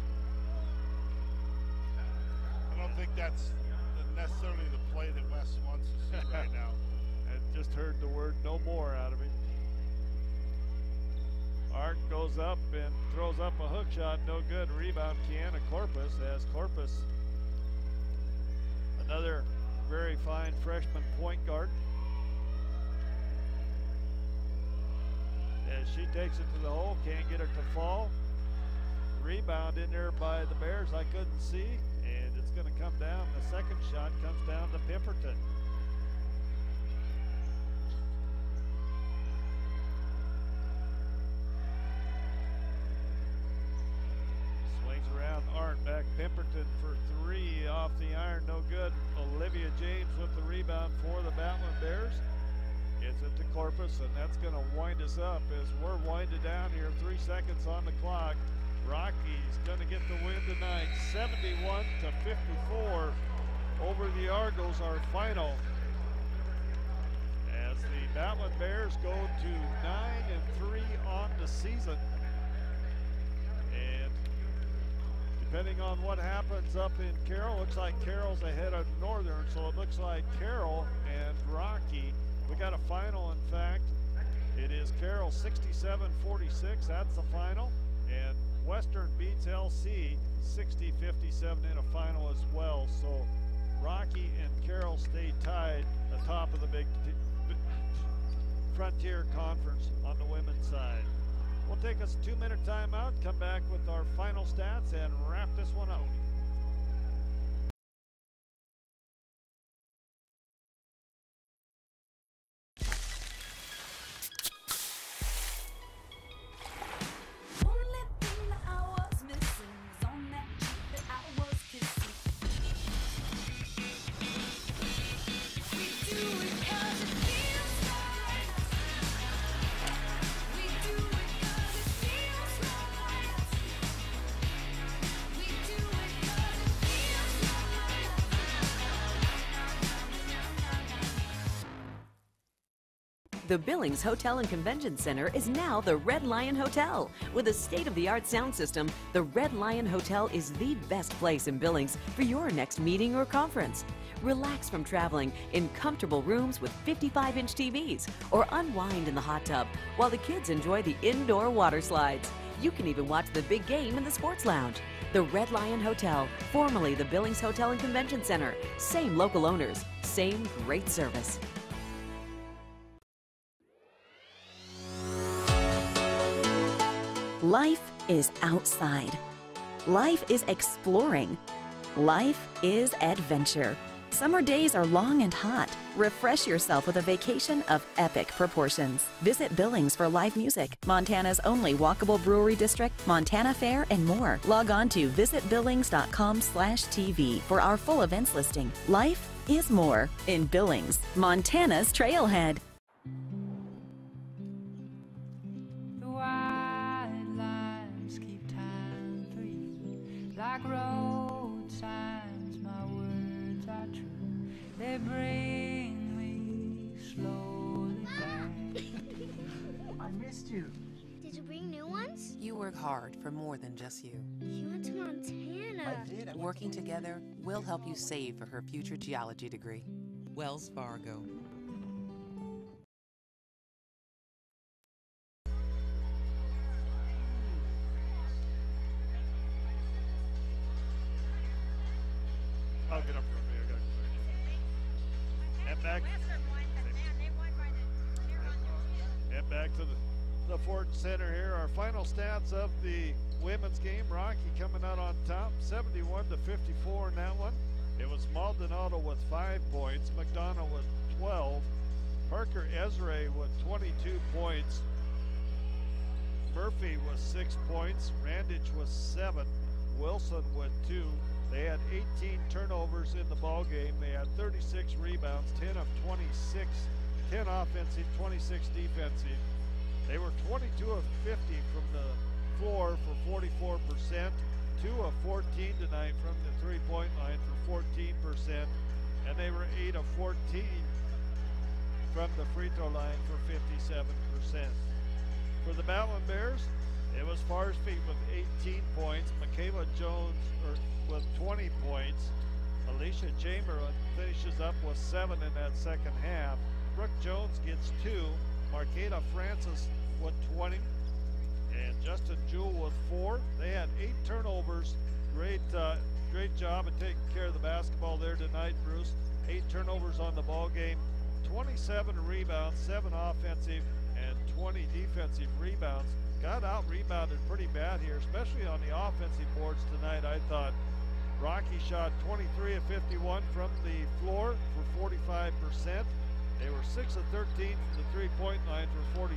I don't think that's necessarily the play that Wes wants to see right now. I just heard the word no more out of him. Art goes up and throws up a hook shot, no good. Rebound Kiana Corpus, as Corpus, another very fine freshman point guard. As she takes it to the hole, can't get it to fall. Rebound in there by the Bears, I couldn't see, and it's going to come down. The second shot comes down to Pemberton. Swings around, Arndt back Pemberton for three off the iron, no good. Olivia James with the rebound for the Battlin Bears. Gets it to Corpus, and that's going to wind us up as we're winded down here. 3 seconds on the clock. Rocky's going to get the win tonight, 71-54 over the Argos, our final. As the Battlin Bears go to 9-3 on the season. And depending on what happens up in Carroll, looks like Carroll's ahead of Northern, so it looks like Carroll and Rocky. We got a final, in fact. It is Carroll 67-46, that's the final. And Western beats LC 60-57 in a final as well. So Rocky and Carroll stay tied atop of the Big Frontier Conference on the women's side. We'll take us a 2-minute timeout, come back with our final stats, and wrap this one out. The Billings Hotel and Convention Center is now the Red Lion Hotel. With a state-of-the-art sound system, the Red Lion Hotel is the best place in Billings for your next meeting or conference. Relax from traveling in comfortable rooms with 55-inch TVs, or unwind in the hot tub while the kids enjoy the indoor water slides. You can even watch the big game in the sports lounge. The Red Lion Hotel, formerly the Billings Hotel and Convention Center. Same local owners, same great service. Life is outside. Life is exploring. Life is adventure. Summer days are long and hot. Refresh yourself with a vacation of epic proportions. Visit Billings for live music, Montana's only walkable brewery district, Montana Fair, and more. Log on to visitbillings.com/TV for our full events listing. Life is more in Billings, Montana's Trailhead. Like road signs, my words are true. They bring me slowly back. I missed you. Did you bring new ones? You work hard for more than just you. You went to Montana. I did. Working together, we'll help you save for her future geology degree. Wells Fargo. I'll get up from here. And back. And back to the Fortin Center here. Our final stats of the women's game. Rocky coming out on top, 71-54 in that one. It was Maldonado with 5 points, McDonough with 12, Parker Ezra with 22 points, Murphy with 6 points, Randage with 7, Wilson with 2. They had 18 turnovers in the ball game. They had 36 rebounds, 10 of 26, 10 offensive, 26 defensive. They were 22 of 50 from the floor for 44%, 2 of 14 tonight from the three-point line for 14%, and they were 8 of 14 from the free throw line for 57%. For the Battlin Bears, it was Fars Feet with 18 points, Michaela Jones with 20 points, Alicia Chamberlain finishes up with 7 in that second half, Brooke Jones gets 2, Marqueta Francis with 20, and Justin Jewell with 4. They had 8 turnovers. Great job of taking care of the basketball there tonight, Bruce. 8 turnovers on the ball game, 27 rebounds, 7 offensive and 20 defensive rebounds. Got out-rebounded pretty bad here, especially on the offensive boards tonight. I thought Rocky shot 23 of 51 from the floor for 45%. They were 6 of 13 from the three-point line for 46%,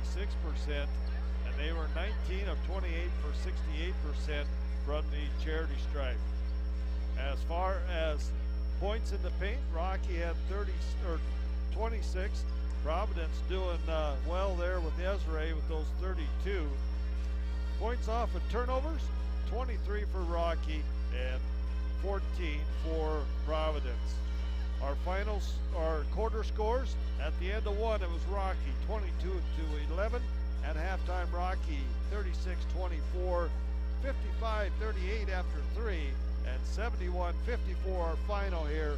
and they were 19 of 28 for 68% from the charity stripe. As far as points in the paint, Rocky had 26. Providence doing well there with Ezra with those 32. Points off of turnovers, 23 for Rocky and 14 for Providence. Our quarter scores, at the end of one, it was Rocky 22-11. At halftime, Rocky 36-24, 55-38 after 3, and 71-54 our final here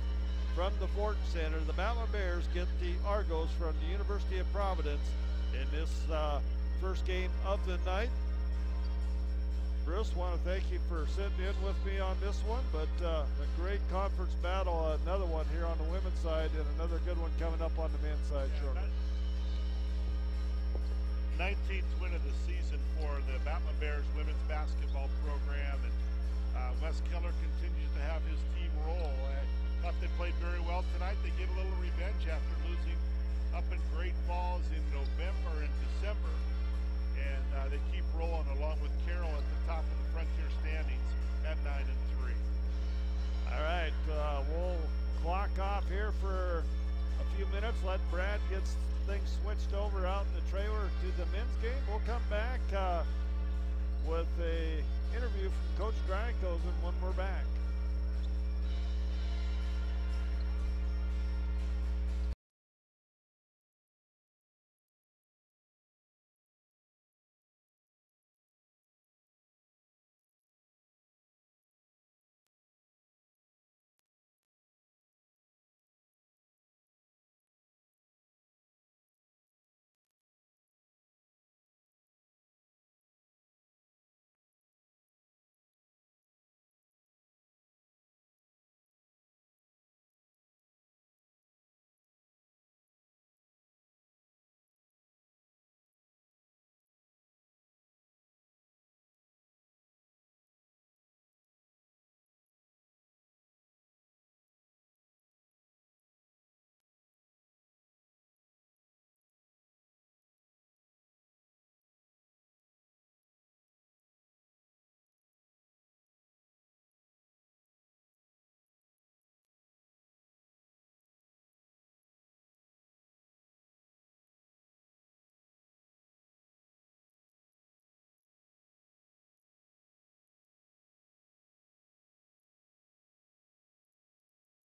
from the Fortin Center. The Battlin Bears get the Argos from the University of Providence in this first game of the night. Bruce, want to thank you for sitting in with me on this one, but a great conference battle, another one here on the women's side, and another good one coming up on the men's side shortly. 19th win of the season for the Battlin Bears women's basketball program, and Wes Keller continues to have his team roll. I thought they played very well tonight. They get a little revenge after losing up in Great Falls in November and December, and they keep rolling along with Carroll at the top of the Frontier standings at 9-3. All right, we'll clock off here for a few minutes. Let Brad get things switched over out in the trailer to the men's game. We'll come back with a interview from Coach Drykosen when we're back.